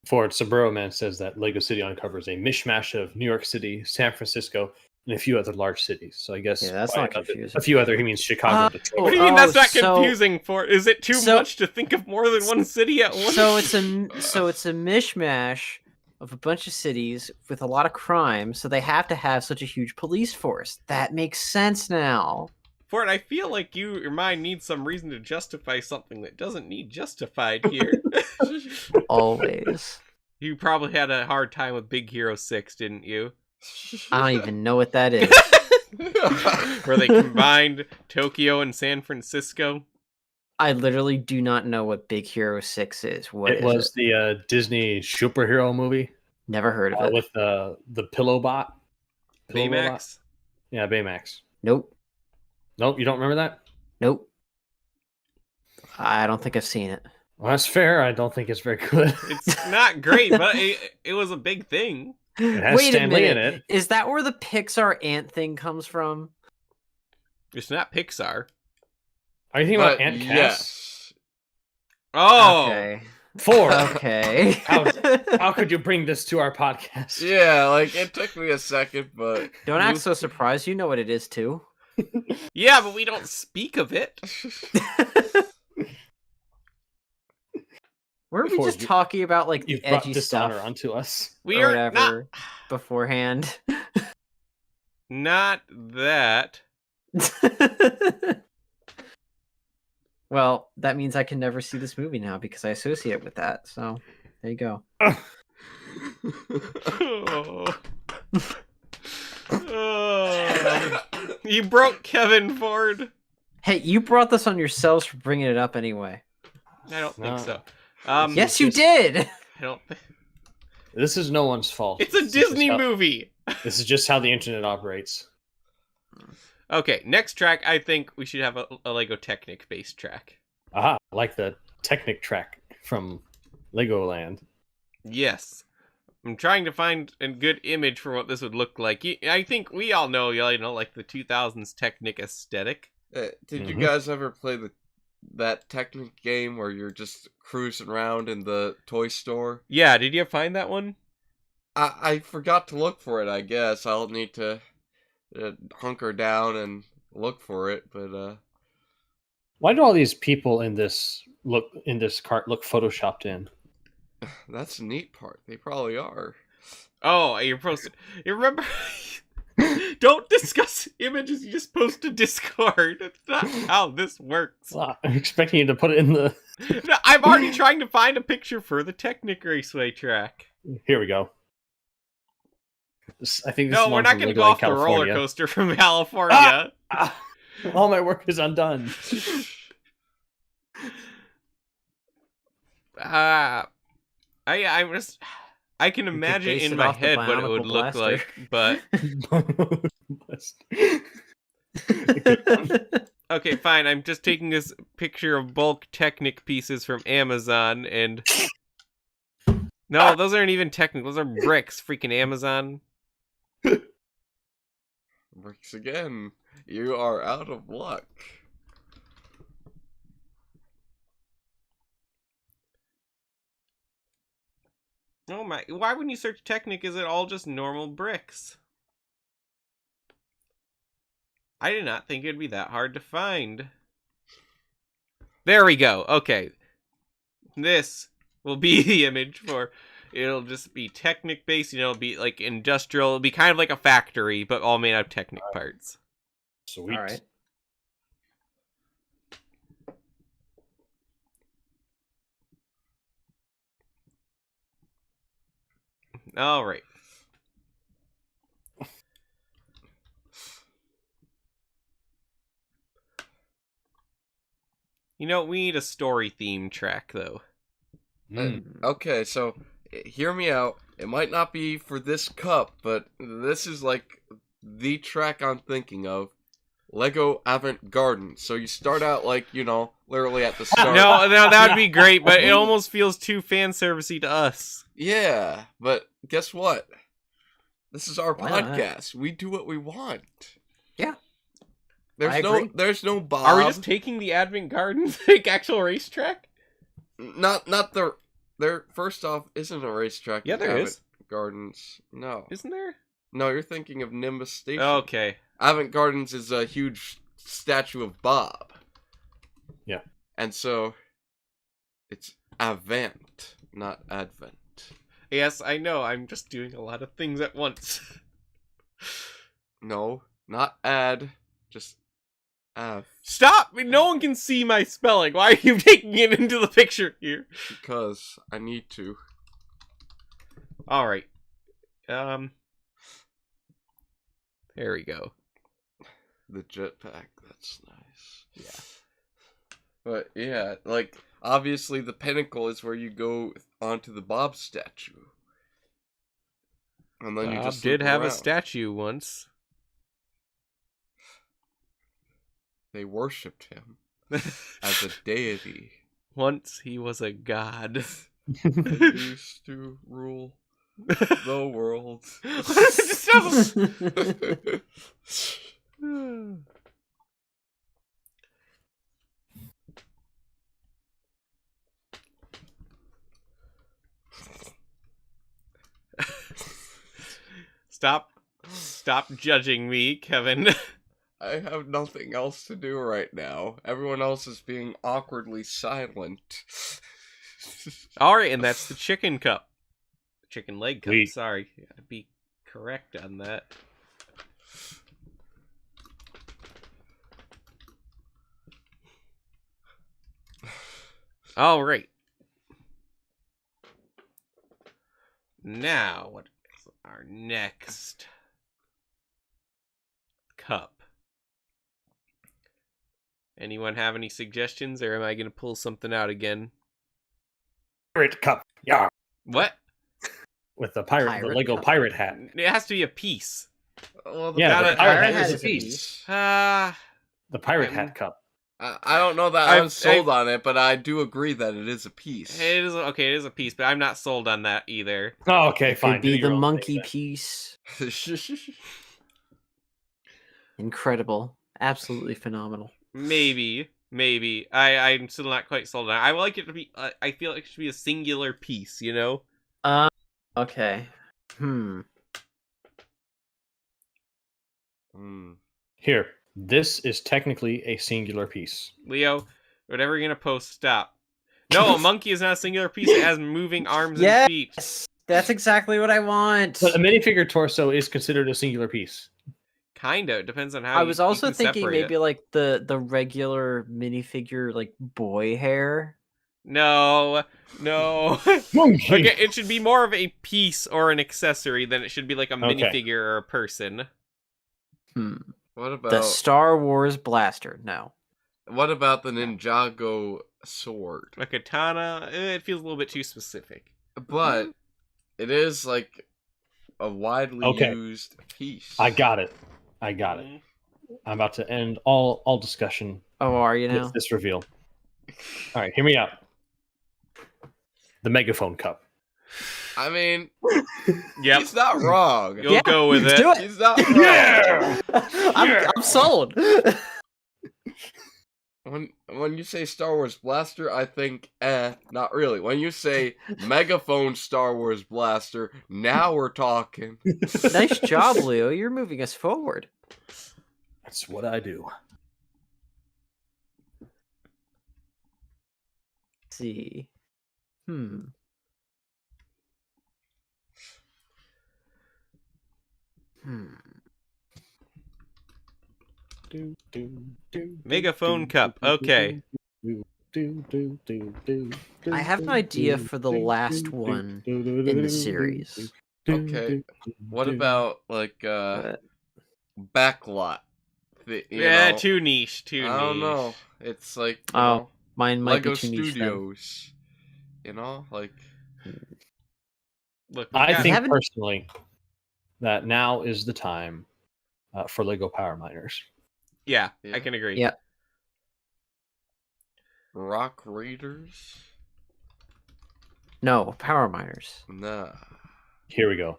Ford Saburo Man says that Lego City Undercover is a mishmash of New York City, San Francisco, and a few other large cities. So I guess that's not confusing. A few other, he means Chicago, Detroit. What do you mean that's not confusing, Ford? Is it too much to think of more than one city at once? So it's a mishmash of a bunch of cities with a lot of crime, so they have to have such a huge police force. That makes sense now. Ford, I feel like your mind needs some reason to justify something that doesn't need justified here. Always. You probably had a hard time with Big Hero 6, didn't you? I don't even know what that is. Where they combined Tokyo and San Francisco. I literally do not know what Big Hero 6 is. It was the Disney superhero movie. Never heard of it. With the pillow bot. Baymax? Yeah, Baymax. Nope. Nope, you don't remember that? Nope. I don't think I've seen it. Well, that's fair. I don't think it's very good. It's not great, but it was a big thing. It has Stan Lee in it. Is that where the Pixar ant thing comes from? It's not Pixar. Are you thinking about Ant Cass? Yes. Oh! Okay. Ford. Okay. How could you bring this to our podcast? Yeah, it took me a second, but... Don't act so surprised. You know what it is, too. Yeah, but we don't speak of it. Weren't we just talking about the edgy stuff onto us? We are not beforehand. Not that. Well, that means I can never see this movie now because I associate it with that. So there you go. Oh. You broke Kevin Ford. Hey, you brought this on yourselves for bringing it up anyway. I don't think so. Yes, you did. I don't think... This is no one's fault. It's a Disney movie. This is just how the internet operates. Okay, next track, I think we should have a Lego Technic-based track. Aha, like the Technic track from Legoland. Yes. I'm trying to find a good image for what this would look like. I think we all know, like the 2000s Technic aesthetic. Did you guys ever play that Technic game where you're just cruising around in the toy store? Yeah, did you find that one? I forgot to look for it, I guess. I'll need to hunker down and look for it, but why do all these people in this cart look photoshopped in? That's the neat part. They probably are. Oh, you're posted. You remember? Don't discuss images you just post to Discord. That's not how this works. Well, I'm expecting you to put it in the... No, I'm already trying to find a picture for the Technic Raceway track. Here we go. I think this no, is we're not going to go off California. the roller coaster from California. All my work is undone. I can imagine in my head what it would look like, but okay, Okay, fine. I'm just taking this picture of bulk Technic pieces from Amazon, and no, those aren't even Technic. Those are bricks. Freaking Amazon. Bricks again. You are out of luck. Oh my! Why wouldn't you search Technic? Is it all just normal bricks? I did not think it'd be that hard to find. There we go. Okay. This will be the image for... It'll just be Technic based, it'll be like industrial. It'll be kind of like a factory, but all made out of Technic parts. Sweet. All right. All right. You know, we need a story theme track, though. Okay, so hear me out. It might not be for this cup, but this is like the track I'm thinking of. Lego Avant Garden. So you start out like, literally at the start. No, that would be great, but it almost feels too fan servicey to us. Yeah, but guess what? This is our Why not? podcast. We do what we want. Yeah. There's no Bob. Are we just taking the Advent Garden like actual racetrack? Not there. First off, isn't a racetrack. Yeah, in there Avant is. Gardens. No, Isn't there? no, you're thinking of Nimbus Station. Okay. Avant Gardens is a huge statue of Bob. Yeah. And so it's Avant, not Advent. Yes, I know. I'm just doing a lot of things at once. No, not ad, just Av. Stop! No one can see my spelling. Why are you taking it into the picture here? Because I need to. All right. There we go. The jetpack, that's nice. Yeah. But yeah, like obviously the pinnacle is where you go onto the Bob statue. And then you Bob just did look have a around. statue once. They worshipped him as a deity. Once he was a god. They used to rule the world. Stop judging me, Kevin. I have nothing else to do right now. Everyone else is being awkwardly silent. Alright, and that's the chicken cup. Chicken leg cup, Sweet. sorry. I'd be correct on that. Alright. Now, what is our next cup? Anyone have any suggestions, or am I going to pull something out again? Pirate cup. Yeah. What? With the pirate, the Pirate Lego cup. pirate hat. It has to be a piece. Well, Yeah, Got the it. pirate Pirate hat hat is a is a piece. The pirate I'm- hat cup. I don't know that I'm sold on it, but I do agree that it is a piece. It is okay. It is a piece, but I'm not sold on that either. Oh, okay, It fine. could Do be your the own monkey thing then. piece. Incredible. Absolutely phenomenal. Maybe. I'm still not quite sold on it. I would like it to be. I feel like it should be a singular piece. You know. Okay. Here, this is technically a singular piece. Leo, whatever you're gonna post, stop. No, a monkey is not a singular piece. It has moving arms Yes! and feet. That's exactly what I want. But a minifigure torso is considered a singular piece. Kinda. It depends on how. I you- was you also can thinking separate maybe it. like the regular minifigure like boy hair. No. Monkey. Okay, it should be more of a piece or an accessory than it should be like a Okay. minifigure or a person. What about The Star Wars blaster. No. what about the Ninjago sword? A katana. It feels a little bit too specific. But it is like a widely Okay. used piece. I got it. I'm about to end all discussion Oh, are you now? This reveal. All right, hear me out. The Megaphone Cup. I mean, Yep. he's not wrong. You'll go with it. Do it. He's not wrong. Yeah! I'm sold. When you say Star Wars Blaster, I think, not really. When you say Megaphone Star Wars Blaster, now we're talking. Nice job, Leo. You're moving us forward. That's what I do. Let's see. Hmm. Megaphone Cup. Okay. I have an idea for the last one in the series. Okay. What about, like, Backlot? Yeah, too niche. Too niche. I don't know. It's like, Mine might Lego be too niche then. Studios. You know, like. Look, I think personally that now is the time for Lego Power Miners. Yeah, I can agree. Yeah. Rock Raiders? No, Power Miners. Nah. Here we go.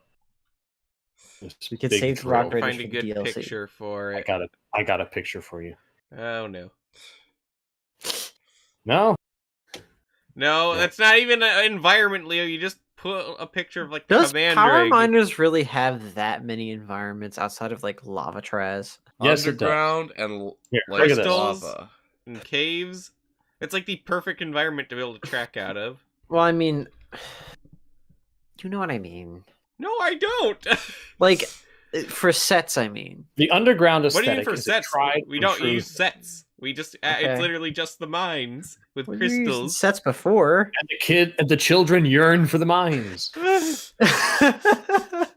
We could save Rock Raiders Find for a the good DLC. picture for it. I got a picture for you. Oh no. No? No, that's not even an environment, Leo. You just put a picture of like Does command Power rig. Miners really have that many environments outside of like Lava Traz? Yes, Underground and Here, like look at this. Crystals. lava. And caves. It's like the perfect environment to be able to track out of. Well, I mean, you know what I mean. No, I don't. Like, for sets, I mean. The underground What aesthetic do you mean for is sets? tried We and don't true- use sets. We just Okay. it's literally just the mines with Well, you used crystals. sets before. And the children yearn for the mines.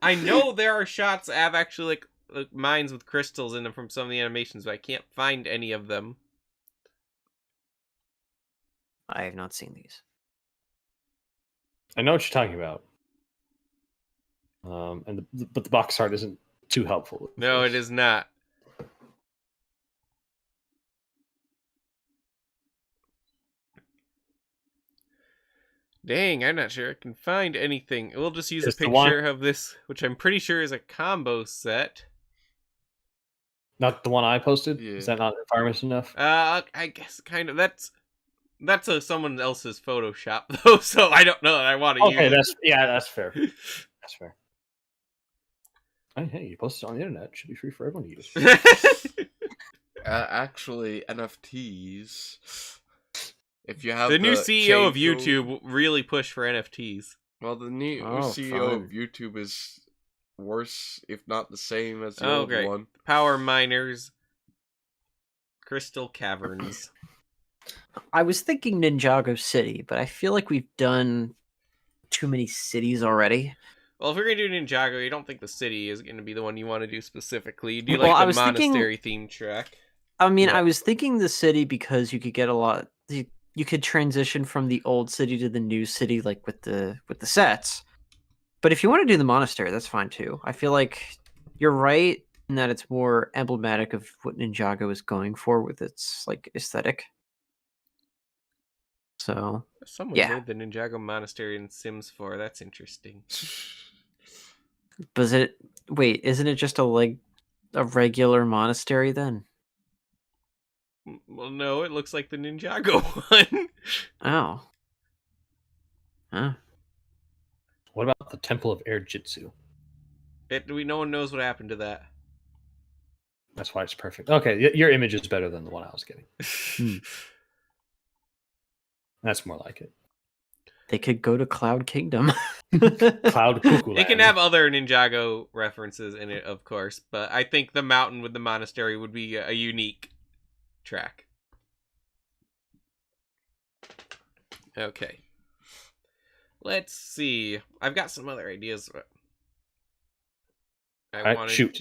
I know there are shots that have actually like mines with crystals in them from some of the animations, but I can't find any of them. I have not seen these. I know what you're talking about. But the box art isn't too helpful. No, it is not. Dang, I'm not sure I can find anything. We'll just use It's a the one- picture of this, which I'm pretty sure is a combo set. Not the one I posted? Yeah. Is that not environment enough? I guess kind of. That's someone else's Photoshop though, so I don't know that I want to use Okay, it. that's fair. That's fair. Hey, you posted it on the internet. It should be free for everyone to use. Actually, NFTs. If you have The new CEO of chain code- YouTube really pushed for NFTs. Well, the new CEO of YouTube is worse, if not the same as the old great. one. Power miners, crystal caverns. I was thinking Ninjago City, but I feel like we've done too many cities already. Well, if we're gonna do Ninjago, you don't think the city is gonna be the one you want to do specifically. You do Well, like I the was thinking- monastery theme track. I mean, Yeah. I was thinking the city because you could get a lot. You could transition from the old city to the new city, like with the sets. But if you want to do the monastery, that's fine too. I feel like you're right in that it's more emblematic of what Ninjago is going for with its like aesthetic. So Someone yeah. made the Ninjago monastery in Sims 4. That's interesting. Does it? Wait, isn't it just a regular monastery then? Well, no, it looks like the Ninjago one. Oh. Huh. What about the Temple of Air Jitsu? No one knows what happened to that. That's why it's perfect. Okay, your image is better than the one I was getting. That's more like it. They could go to Cloud Kingdom. Cloud Cuckoo It can Land. have other Ninjago references in it, of course, but I think the mountain with the monastery would be a unique track. Okay. Let's see. I've got some other ideas. Shoot.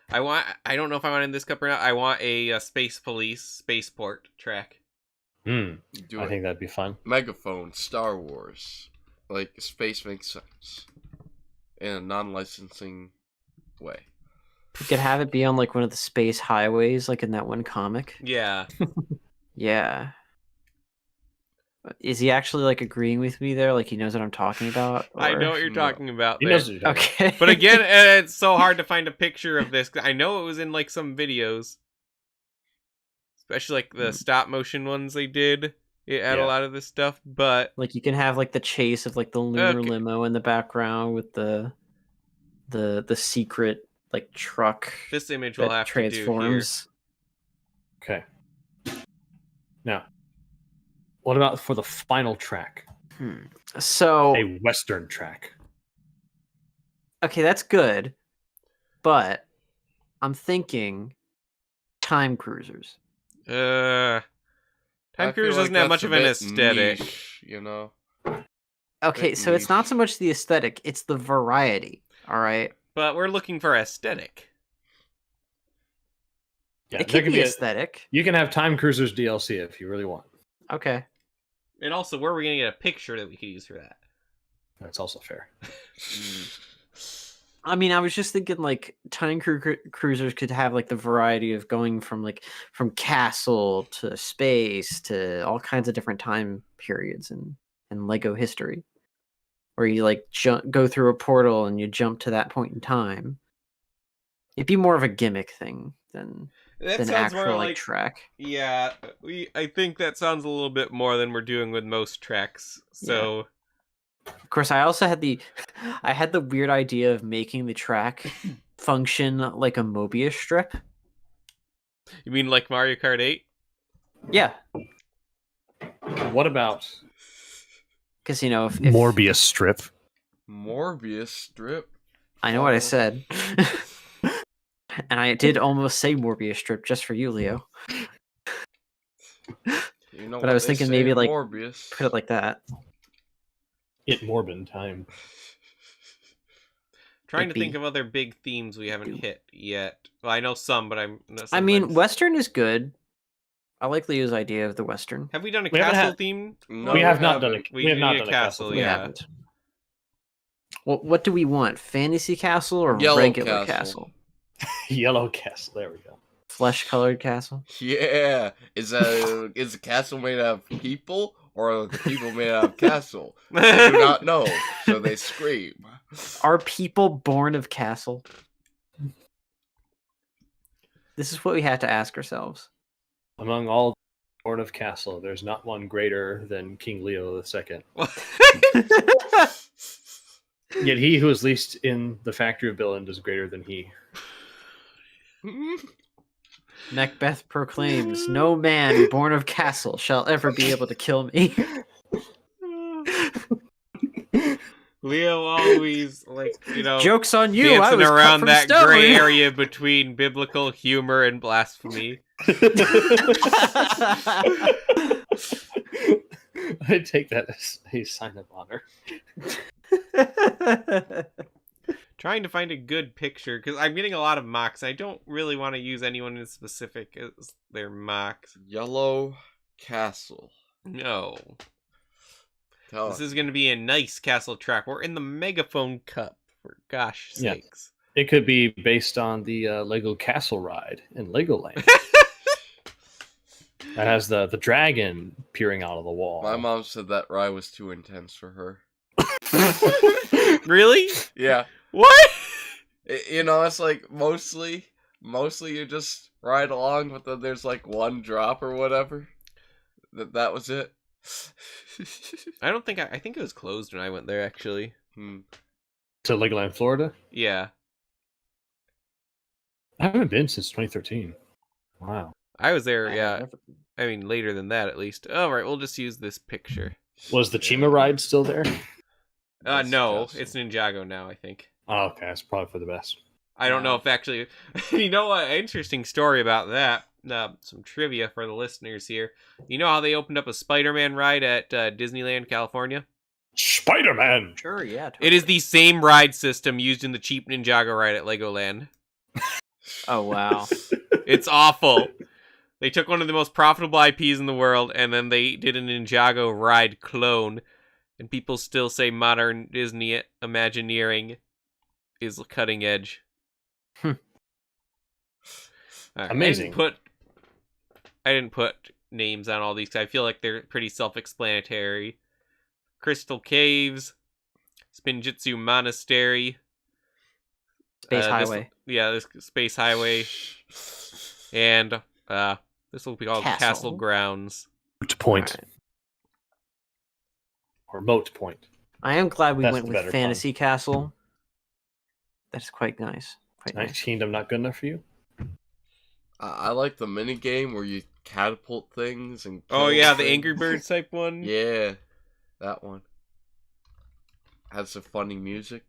I don't know if I want in this cup or not. I want a Space Police Spaceport track. I Do it. think that'd be fun. Megaphone, Star Wars. Like, space makes sense. In a non-licensing way. You could have it be on like one of the space highways, like in that one comic. Yeah. Yeah. Is he actually like agreeing with me there? Like he knows what I'm talking about? I know Or- what you're talking about He there. knows what you're talking Okay. But again, it's so hard to find a picture of this. I know it was in like some videos, especially like the stop motion ones they did. It had a Yeah. lot of this stuff, but like you can have like the chase of like the lunar Okay. limo in the background with the secret like truck this image will that have to do here. transforms. Okay. Now, what about for the final track? So A Western track. okay, that's good. But I'm thinking time cruisers. Time I Cruise feel doesn't like have much that's of a an bit aesthetic. niche, you know? Okay, Bit so it's not niche. so much the aesthetic, it's the variety. All right. But we're looking for aesthetic. Yeah, It there could could be be aesthetic. you can have Time Cruisers DLC if you really want. Okay. And also, where are we going to get a picture that we could use for that? That's also fair. I mean, I was just thinking like cruisers could have like the variety of going from castle to space to all kinds of different time periods in Lego history, where you like go through a portal and you jump to that point in time. It'd be more of a gimmick thing than actual like track. Yeah, I think that sounds a little bit more than we're doing with most tracks. So Of course, I also had the weird idea of making the track function like a Mobius strip. you mean like Mario Kart 8? Yeah, What about because if Morbius strip? Morbius strip? I know what I said. And I did almost say Morbius strip just for you, Leo. You know But I was thinking maybe like Morbius. put it like that. It Morbin time. Trying It'd to think be- of other big themes we haven't hit yet. Well, I know some, but I'm. I mean, sometimes- Western is good. I like Leo's idea of the Western. Have we done a We haven't castle had- theme? No, we have not done haven't. it. We have do not need done a a castle. castle. We Yeah. haven't. Well, what do we want? Fantasy castle or Yellow regular castle. Yellow Castle. There we go. Flesh-colored castle? Yeah. Is the castle made out of people, or are the people made out of castle? They do not know, so they scream. Are people born of castle? This is what we have to ask ourselves. Among all Lord of Castle, there's not one greater than King Leo II. Yet he who is least in the factory of Billund is greater than he. Macbeth proclaims, "No man born of castle shall ever be able to kill me." Leo always Joke's on you. I dancing was cut around from that stone. gray area between biblical humor and blasphemy. I take that as a sign of honor. Trying to find a good picture because I'm getting a lot of mocks. I don't really want to use anyone in specific as their mocks. Yellow castle. No. Tell This us. is going to be a nice castle track. We're in the Megaphone Cup, for gosh Yeah. sakes. It could be based on the Lego Castle ride in Legoland. That has the dragon peering out of the wall. My mom said that ride was too intense for her. Really? Yeah. What? It's like mostly you just ride along, but then there's like one drop or whatever. That was it. I don't think I think it was closed when I went there actually. To Legoland, Florida? Yeah. I haven't been since 2013. Wow. I was there, yeah. I mean later than that at least. All right, we'll just use this picture. Was the Chima ride still there? That's No, castle. it's Ninjago now, I think. Oh, okay. That's probably for the best. I don't know if actually you know what, interesting story about that. Some trivia for the listeners here. You know how they opened up a Spider-Man ride at Disneyland, California? Spider-Man! Sure, yeah. It is the same ride system used in the cheap Ninjago ride at Legoland. Oh, wow. It's awful. They took one of the most profitable IPs in the world, and then they did a Ninjago ride clone. And people still say modern Disney Imagineering is cutting edge. Amazing. I didn't put names on all these, 'cause I feel like they're pretty self-explanatory. Crystal Caves, Spinjitzu Monastery, Space Highway. This Space Highway, and this will be called Castle Grounds. Moat Point. Right. Or Moat Point. I am glad we That's went the with better Fantasy Castle. That's quite nice. Nice Kingdom not good enough for you? I like the mini game where you catapult things and. Oh yeah, the things. Angry Birds type one. Yeah, that one has some funny music.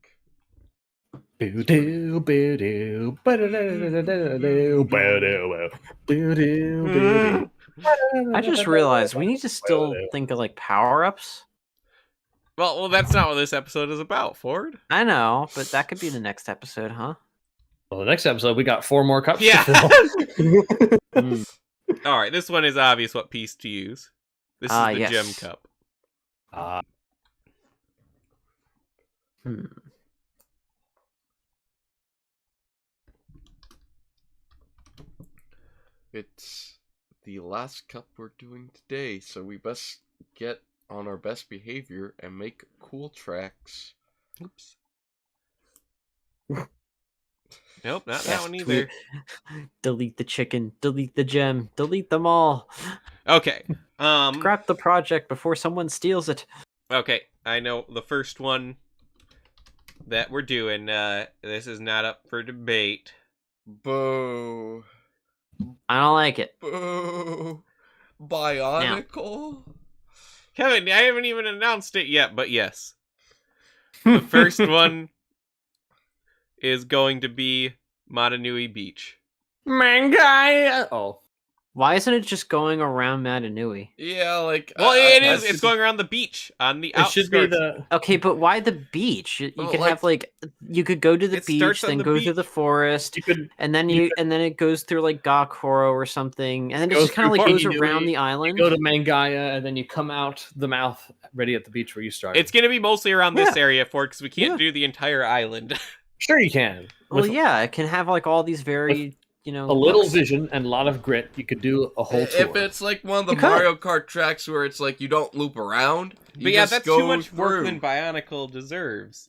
Boo-doo, boo-doo, ba-da-da-da-da-da-da-doo, ba-doo, boo-doo, boo-doo. I just realized we need to still think of like power-ups. Well, that's not what this episode is about, Ford. I know, but that could be the next episode, huh? Well, the next episode, we got 4 more cups Yeah. to fill. All right, this one is obvious what piece to use. This is the yes. gem cup. It's the last cup we're doing today, so we best get on our best behavior and make cool tracks. Oops. Nope, not that one either. Delete the chicken, delete the gem, delete them all. Okay. Scrap the project before someone steals it. Okay, I know the first one that we're doing. This is not up for debate. Boo. I don't like it. Boo. Bionicle? Kevin, I haven't even announced it yet, but yes. The first one is going to be Matanui Beach. Mangai! Oh. Why isn't it just going around Matanui? Yeah, like... Well, it is. It's going around the beach on the outskirts. It should be the... Okay, but why the beach? You Well, could like, have like you could go to the it beach, starts on then the go beach. through the forest, You could and then and then it goes through like Gakoro or something, and then it Go just kind of through like goes Kinginui, around the island. go to Mangaya, and then you come out the mouth ready at the beach where you started. It's going to be mostly around this area, Ford, because we can't Yeah. do the entire island. Sure you can. Well, With yeah, it can have like all these very a little looks. vision and a lot of grit, you could do a whole tour. If it's like one of the You could. Mario Kart tracks where it's like you don't loop around, you But yeah, just that's go too much work through. than Bionicle deserves.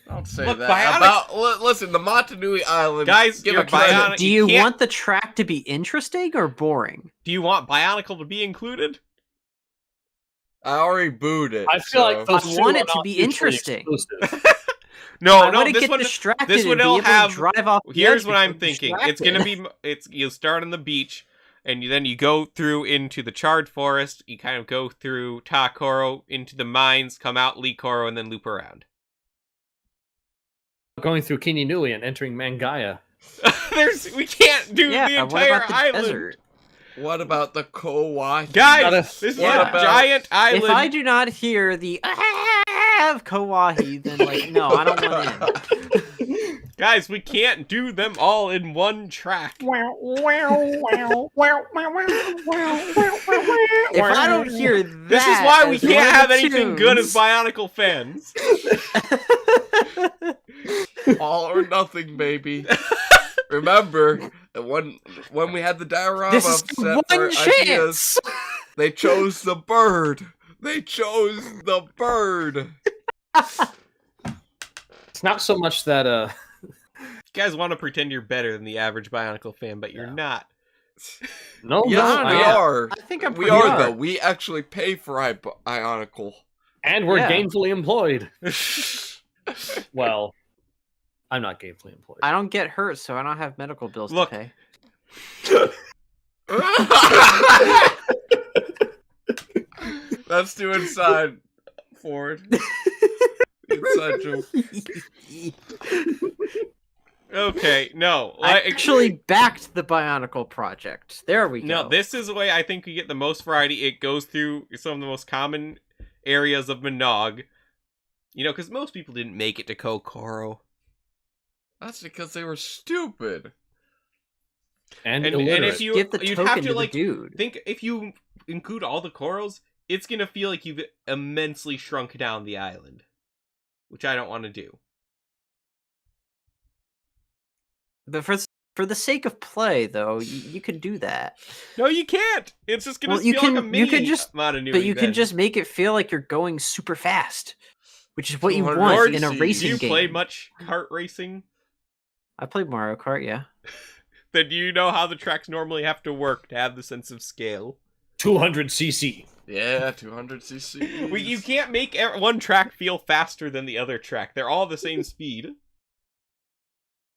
Don't say Look, that. Listen, the Matanui Island. Guys, give you're a credit. Bionic- Do you you can't- want the track to be interesting or boring? Do you want Bionicle to be included? I already booed it. I feel like so- those I two want are it to not be mutually interesting. exclusive. No, I no, want to this get one... distracted this one and be will able have- to drive off. the Here's edge what I'm because I'm thinking. It's gonna distracted. be. You'll start on the beach, and then you go through into the charred forest. You kind of go through Takoro into the mines, come out Likoro, and then loop around. Going through Kininui and entering Mangaya. We can't do the Yeah, what entire about the island, desert? What about the Kauai? guys. Gotta- This is Yeah. a giant island. If I do not hear the of Kawaii, then like no, I don't want in. Guys, we can't do them all in one track. If I don't hear that, This is why we as one can't of have the anything good as tunes- Bionicle fans. All or nothing, baby. Remember, when we had the diorama This is set one for chance. ideas, they chose the bird. They chose the bird. It's not so much that You guys want to pretend you're better than the average Bionicle fan, but you're not. no, Yes, no, we I- are. I think I'm We pretty are hard. though. We actually pay for Ionicle. and we're Yeah. gainfully employed. Well, I'm not gainfully employed. I don't get hurt, so I don't have medical bills Look. to pay. That's too inside, Ford. Inside joke. Okay, no. I actually backed the Bionicle project. There we go. No, this is the way I think we get the most variety. It goes through some of the most common areas of Minogue. You know, because most people didn't make it to Kokoro. That's because they were stupid. and And illiterate. if you, Give the you'd token have to to the like dude. think if you include all the corals, it's gonna feel like you've immensely shrunk down the island, which I don't want to do. But for For the sake of play, though, you could do that. No, you can't. It's just gonna feel like a mini Motunui. But you can just make it feel like you're going super fast, which is what you want in a racing game. Do you play much kart racing? I played Mario Kart, yeah. Then do you know how the tracks normally have to work to have the sense of scale? 200cc. Yeah, 200cc. You can't make one track feel faster than the other track. They're all the same speed.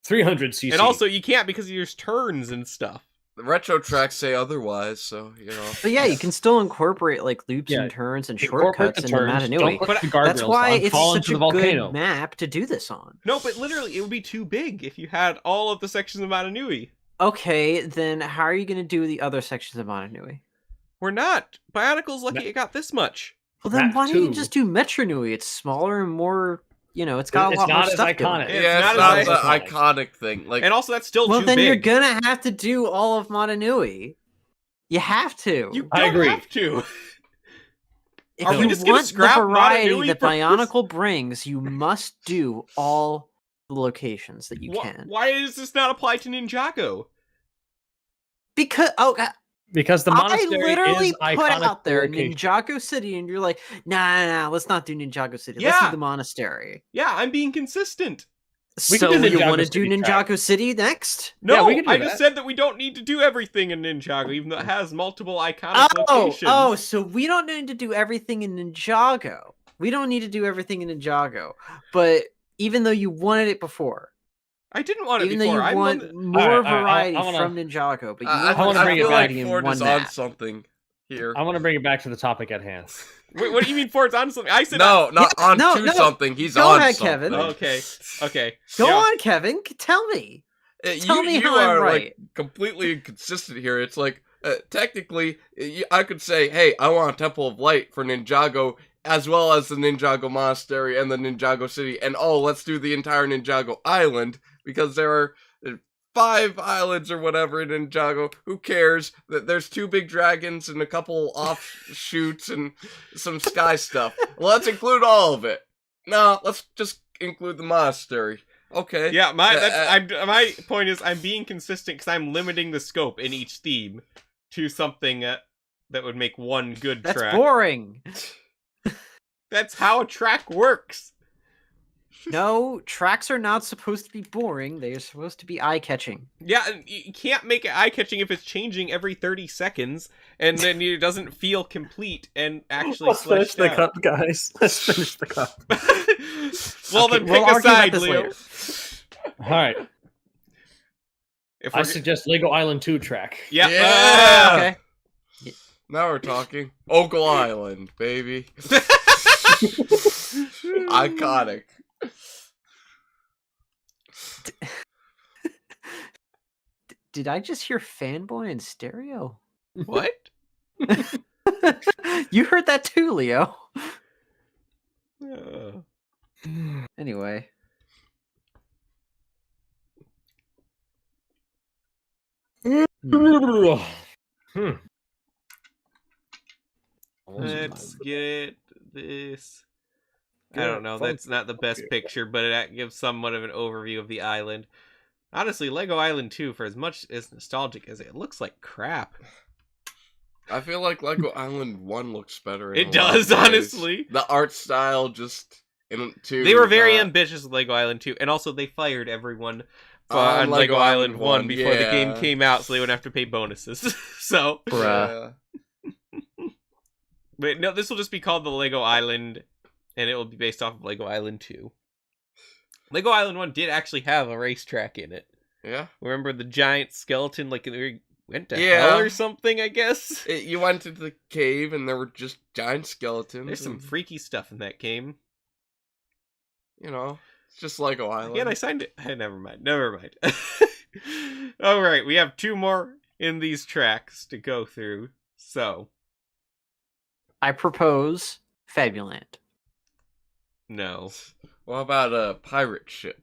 300cc. And also, you can't because there's turns and stuff. The retro tracks say otherwise, so, you know. But yeah, you can still incorporate, like, loops and turns and shortcuts into Motunui. That's why it's such a good map to do this on. No, but literally, it would be too big if you had all of the sections of Motunui. Okay, then how are you going to do the other sections of Motunui? We're not. Bionicle's lucky it got this much. Well, then why don't you just do Metronui? It's smaller and more... You know, it's got a lot more stuff iconic. Yeah, it's not an iconic thing. Like, and also, that's still too big. Well, then you're gonna have to do all of Motunui. You have to. You don't have to. If you want the variety that Bionicle brings, you must do all the locations that you can. Why does this not apply to Ninjago? Because the monastery I literally is put out there Ninjago City, and you're like, nah, let's not do Ninjago City. Let's do the monastery. Yeah, I'm being consistent. So you want to do Ninjago City next? No, yeah, I just said that we don't need to do everything in Ninjago, even though it has multiple iconic locations. Oh, so we don't need to do everything in Ninjago. We don't need to do everything in Ninjago. But even though you wanted it before. I didn't want it even before. Though you want more variety from Ninjago, but you want to bring it back in one map. Something here. I want to bring it back to the topic at hand. Wait, what do you mean Ford's on something? I said no, not on something. He's on ahead, something. Kevin. Okay. Go on, Kevin. Tell me. Tell me how I'm right. Like, completely inconsistent here. It's like, technically, I could say, hey, I want a Temple of Light for Ninjago, as well as the Ninjago Monastery and the Ninjago City, and let's do the entire Ninjago Island, because there are 5 islands or whatever in Ninjago. Who cares? There's 2 big dragons and a couple offshoots and some sky stuff. Let's include all of it. No, let's just include the monastery. Okay. Yeah, my point is I'm being consistent because I'm limiting the scope in each theme to something that would make one good track. That's boring. That's how a track works. No, tracks are not supposed to be boring. They are supposed to be eye-catching. Yeah, you can't make it eye-catching if it's changing every 30 seconds, and then it doesn't feel complete and actually Let's finish the cup, guys. Let's finish the cup. Well, then pick a side, Leo. All right. I suggest Lego Island 2 track. Yeah. Okay. Now we're talking. Ogle Island, baby. Iconic. Did I just hear fanboy in stereo? What? You heard that too, Leo. Anyway. Let's get this. I don't know, that's not the best picture, but it gives somewhat of an overview of the island. Honestly, Lego Island 2, for as much as nostalgic as it looks like crap. I feel like Lego Island 1 looks better. It does, honestly. The art style just... They were very ambitious with Lego Island 2, and also they fired everyone on Lego Island 1 before the game came out, so they wouldn't have to pay bonuses. So... Bruh. But no, this will just be called the Lego Island, and it will be based off of Lego Island 2. Lego Island 1 did actually have a racetrack in it. Yeah? Remember the giant skeleton, like, they went to hell or something, I guess? You went to the cave, and there were just giant skeletons. There's some freaky stuff in that game. You know, it's just Lego Island. Yeah, and I signed it. Never mind. Alright, we have 2 more in these tracks to go through, so... I propose Fabuland. No. What about a pirate ship?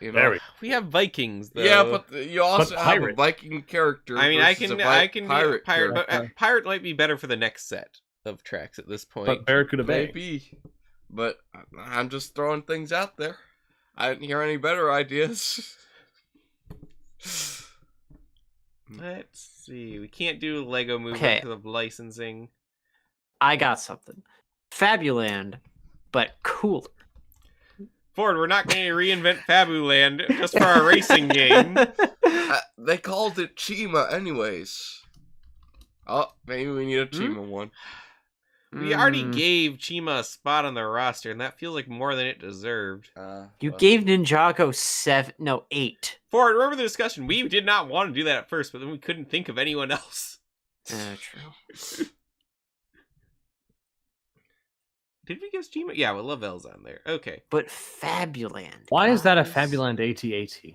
You know? We have Vikings, though. Yeah, but you also have a Viking character. I mean, I can pirate be a pirate, but pirate might be better for the next set of tracks at this point. But Barracuda Bay. Maybe. But I'm just throwing things out there. I didn't hear any better ideas. Let's see. We can't do Lego Movie because of licensing. I got something. Fabuland, but cooler. Ford, we're not going to reinvent Fabuland just for our racing game. They called it Chima anyways. Oh, maybe we need a Chima one. We already gave Chima a spot on the roster, and that feels like more than it deserved. You gave Ninjago 8. Ford, remember the discussion? We did not want to do that at first, but then we couldn't think of anyone else. True. Did we give Chima? Yeah, well, Lavelle's on there. Okay. But Fabuland. Why is that a Fabuland AT-AT?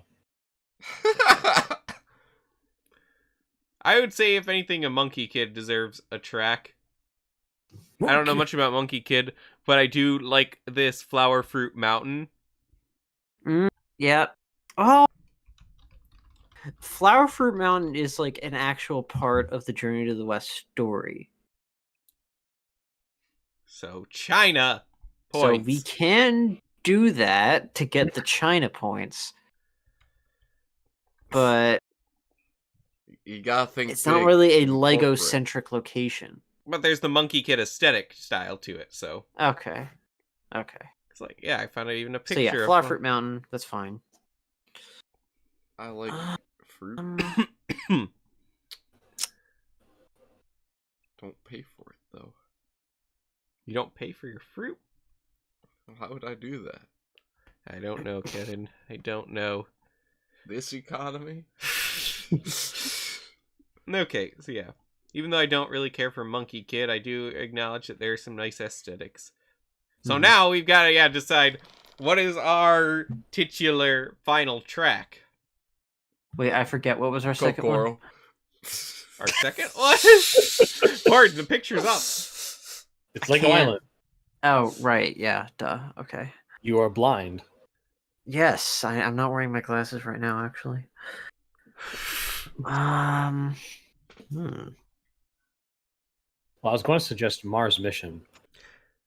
I would say, if anything, a Monkey Kid deserves a track. I don't know much about Monkey Kid, but I do like this Flower Fruit Mountain. Yeah. Oh. Flower Fruit Mountain is like an actual part of the Journey to the West story. So, China points. So we can do that to get the China points. But you gotta think it's not really a Lego-centric location. But there's the Monkey Kid aesthetic style to it, so. Okay. It's like, yeah, I found even a picture. So yeah, Flower Fruit Mountain, that's fine. I like fruit. Don't pay for it, though. You don't pay for your fruit? How would I do that? I don't know, Kevin. I don't know. This economy? Okay, so yeah. Even though I don't really care for Monkey Kid, I do acknowledge that there are some nice aesthetics. So now we've got to decide what is our titular final track. Wait, I forget. What was our second one? Our second one? Pardon, the picture's up. It's Lego Island. Oh, right. Yeah, duh. Okay. You are blind. Yes, I'm not wearing my glasses right now, actually. Well, I was going to suggest Mars Mission.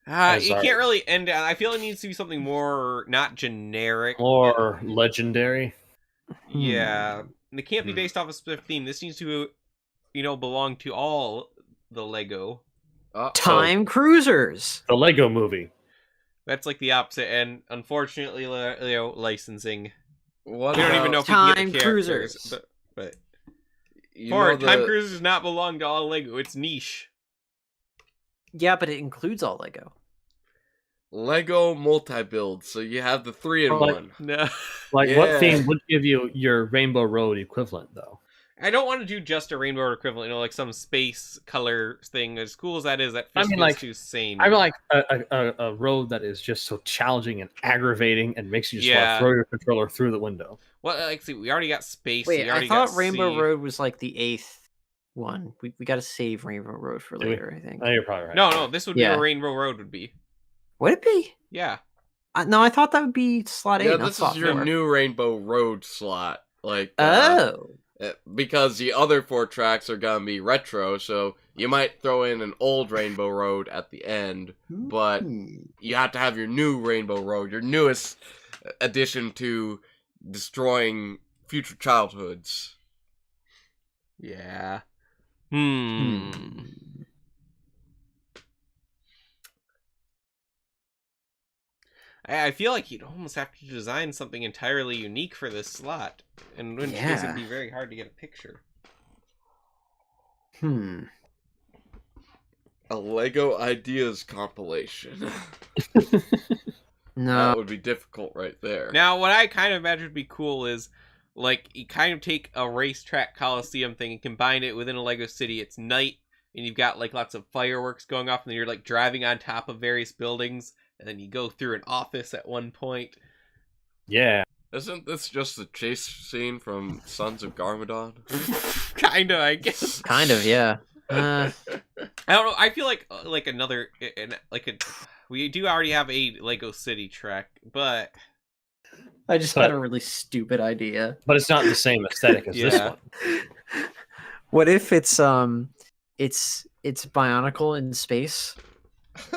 You can't really end. I feel it needs to be something more not generic or legendary. Yeah, and it can't be based off a specific theme. This needs to, belong to all the Lego. Time Cruisers, the Lego movie. That's like the opposite, and unfortunately, licensing. What we don't even know if Time we can get the Cruisers, but Time Cruisers does not belong to all Lego. It's niche. Yeah, but it includes all Lego. Lego multi-build, so you have the 3-in-1. No. What theme would give you your Rainbow Road equivalent, though? I don't want to do just a Rainbow Road equivalent, like some space color thing. As cool as that is, that feels too same. I mean, like a road that is just so challenging and aggravating and makes you just want to throw your controller through the window. Well, see, we already got space. Wait, I thought Rainbow Road was like the 8th one. We got to save Rainbow Road for later, I think. Oh, you're probably right. No, this would be where Rainbow Road would be. Would it be? Yeah. No, I thought that would be slot 8. Yeah, this is your new Rainbow Road slot. Because the other 4 tracks are gonna be retro, so you might throw in an old Rainbow Road at the end, but you have to have your new Rainbow Road, your newest addition to destroying future childhoods. Yeah. I feel like you'd almost have to design something entirely unique for this slot, in which case it'd be very hard to get a picture. A Lego Ideas compilation. No. That would be difficult right there. Now, what I kind of imagine would be cool is, you kind of take a racetrack Coliseum thing and combine it within a Lego city. It's night, and you've got, lots of fireworks going off, and then you're, driving on top of various buildings. And then you go through an office at one point. Yeah. Isn't this just the chase scene from Sons of Garmadon? Kinda, I guess. Kind of, yeah. I don't know. I feel like another we do already have a Lego City track, but I just had a really stupid idea. But it's not the same aesthetic as this one. What if it's Bionicle in space?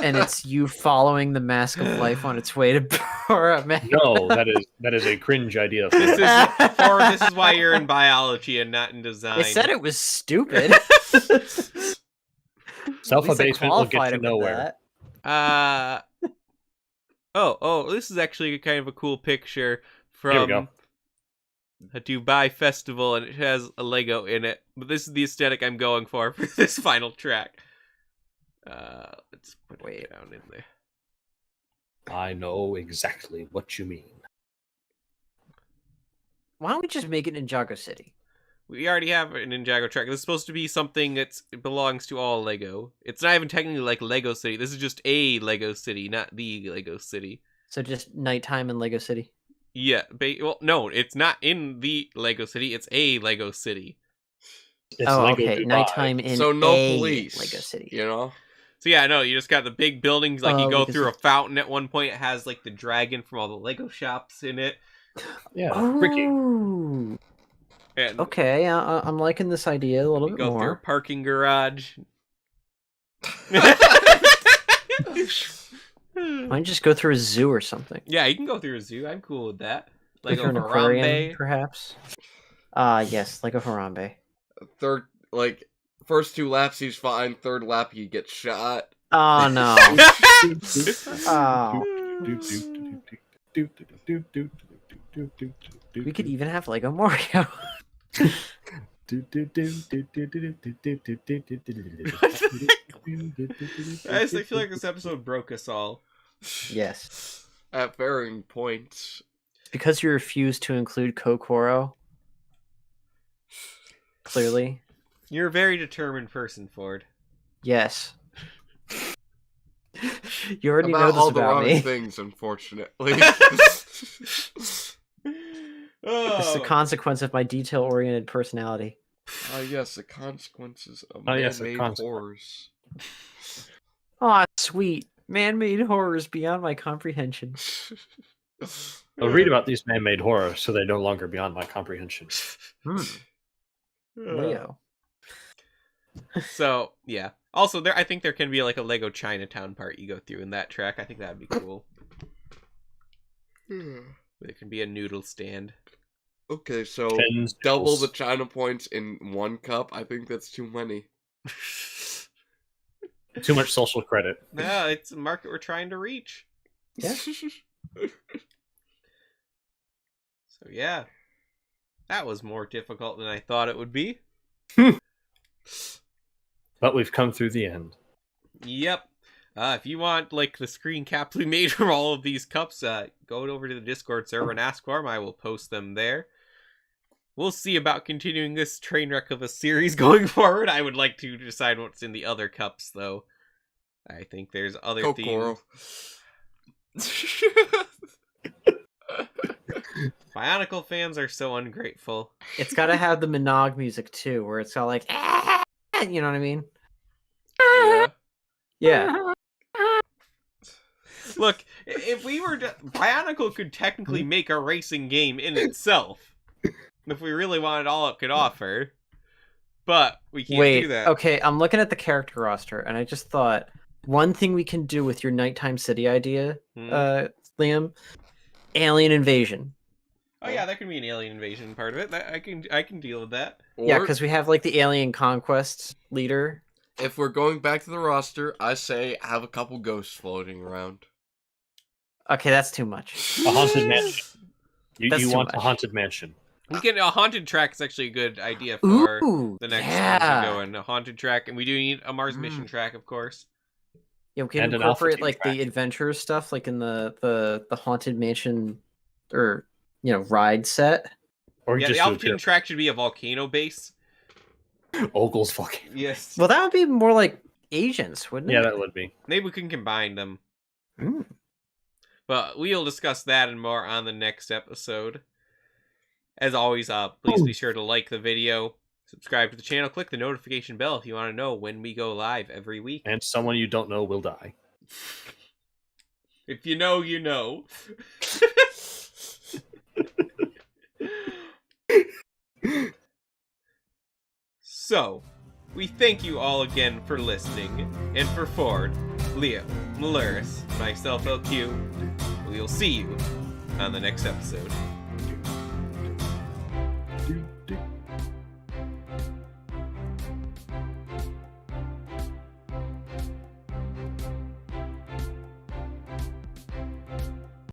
and it's you following the Mask of Life on its way to Borat. No, that is a cringe idea. This is why you're in biology and not in design. They said it was stupid. Self-abasement will get you nowhere. Oh, this is actually kind of a cool picture from a Dubai festival, and it has a Lego in it. But this is the aesthetic I'm going for this final track. Let's put it down in there. I know exactly what you mean. Why don't we just make it Ninjago City? We already have an Ninjago track. This is supposed to be something that belongs to all Lego. It's not even technically like Lego City. This is just a Lego City, not the Lego City. So just nighttime in Lego City? Yeah. Well, no, it's not in the Lego City. It's a Lego City. It's Lego okay. Dubai. Nighttime in so no a police, Lego City. You know? So yeah, no, you just got the big buildings. Like you go because through a fountain at one point. It has like the dragon from all the Lego shops in it. Yeah, Oh. freaky. And Okay, I'm liking this idea a little you bit go through a more. parking garage. Why don't you just go through a zoo or something? Yeah, you can go through a zoo. I'm cool with that. Like Through a an aquarium, Harambe. perhaps? Yes, like a Harambe. First 2 laps he's fine. 3rd lap he gets shot. Oh, no. Oh. We could even have Lego Mario. I feel like this episode broke us all. Yes. At varying points. Because you refuse to include Kokoro. Clearly. You're a very determined person, Ford. Yes. You already About know this all the about wrong me. things, unfortunately. It's the consequence of my detail-oriented personality. Yes, the consequences of yes, the man-made consequence. horrors. Aw, sweet. Man-made horrors beyond my comprehension. I'll read about these man-made horrors so they're no longer beyond my comprehension. Leo. So, yeah. Also, I think there can be like a Lego Chinatown part you go through in that track. I think that'd be cool. There can be a noodle stand. Okay, so Tens, double noodles. the China points in 1 cup. I think that's too many. Too much social credit. No, it's a market we're trying to reach. Yeah. So, yeah. That was more difficult than I thought it would be. But we've come through the end. Yep. If you want, like, the screen caps we made from all of these cups, go over to the Discord server and ask for them. I will post them there. We'll see about continuing this train wreck of a series going forward. I would like to decide what's in the other cups, though. I think there's other Kokoro. themes. Bionicle fans are so ungrateful. It's got to have the Minogue music, too, where it's all like, you know what I mean? Yeah. Yeah. Look, if we were to... Bionicle could technically make a racing game in itself. If we really wanted all it could offer. But we can't do that. Okay, I'm looking at the character roster, and I just thought, one thing we can do with your Nighttime City idea, Liam, alien invasion. Oh yeah, that could be an alien invasion part of it. I can deal with that. Yeah, Or, because we have like the alien conquest leader. if we're going back to the roster, I say have a couple ghosts floating around. Okay, that's too much. A haunted mansion. That's You too want a much. haunted mansion. We can a haunted track is actually a good idea for Ooh, the next yeah. one to go in. A haunted track, and we do need a Mars mission track, of course. Yeah, we can And an Alpha incorporate Team like track. the adventure stuff, like in the haunted mansion, or ride set. Or Yeah, just the do Alpha Team track should be a volcano base. Ogle's fucking. Yes. Well, that would be more like agents, wouldn't Yeah, it? that would be. Maybe we can combine them. Mm. But we'll discuss that and more on the next episode. As always, please be sure to like the video, subscribe to the channel, click the notification bell if you want to know when we go live every week. And someone you don't know will die. If you know, you know. So, we thank you all again for listening, and for Ford, Leo, Malurus, myself, LQ. We'll see you on the next episode.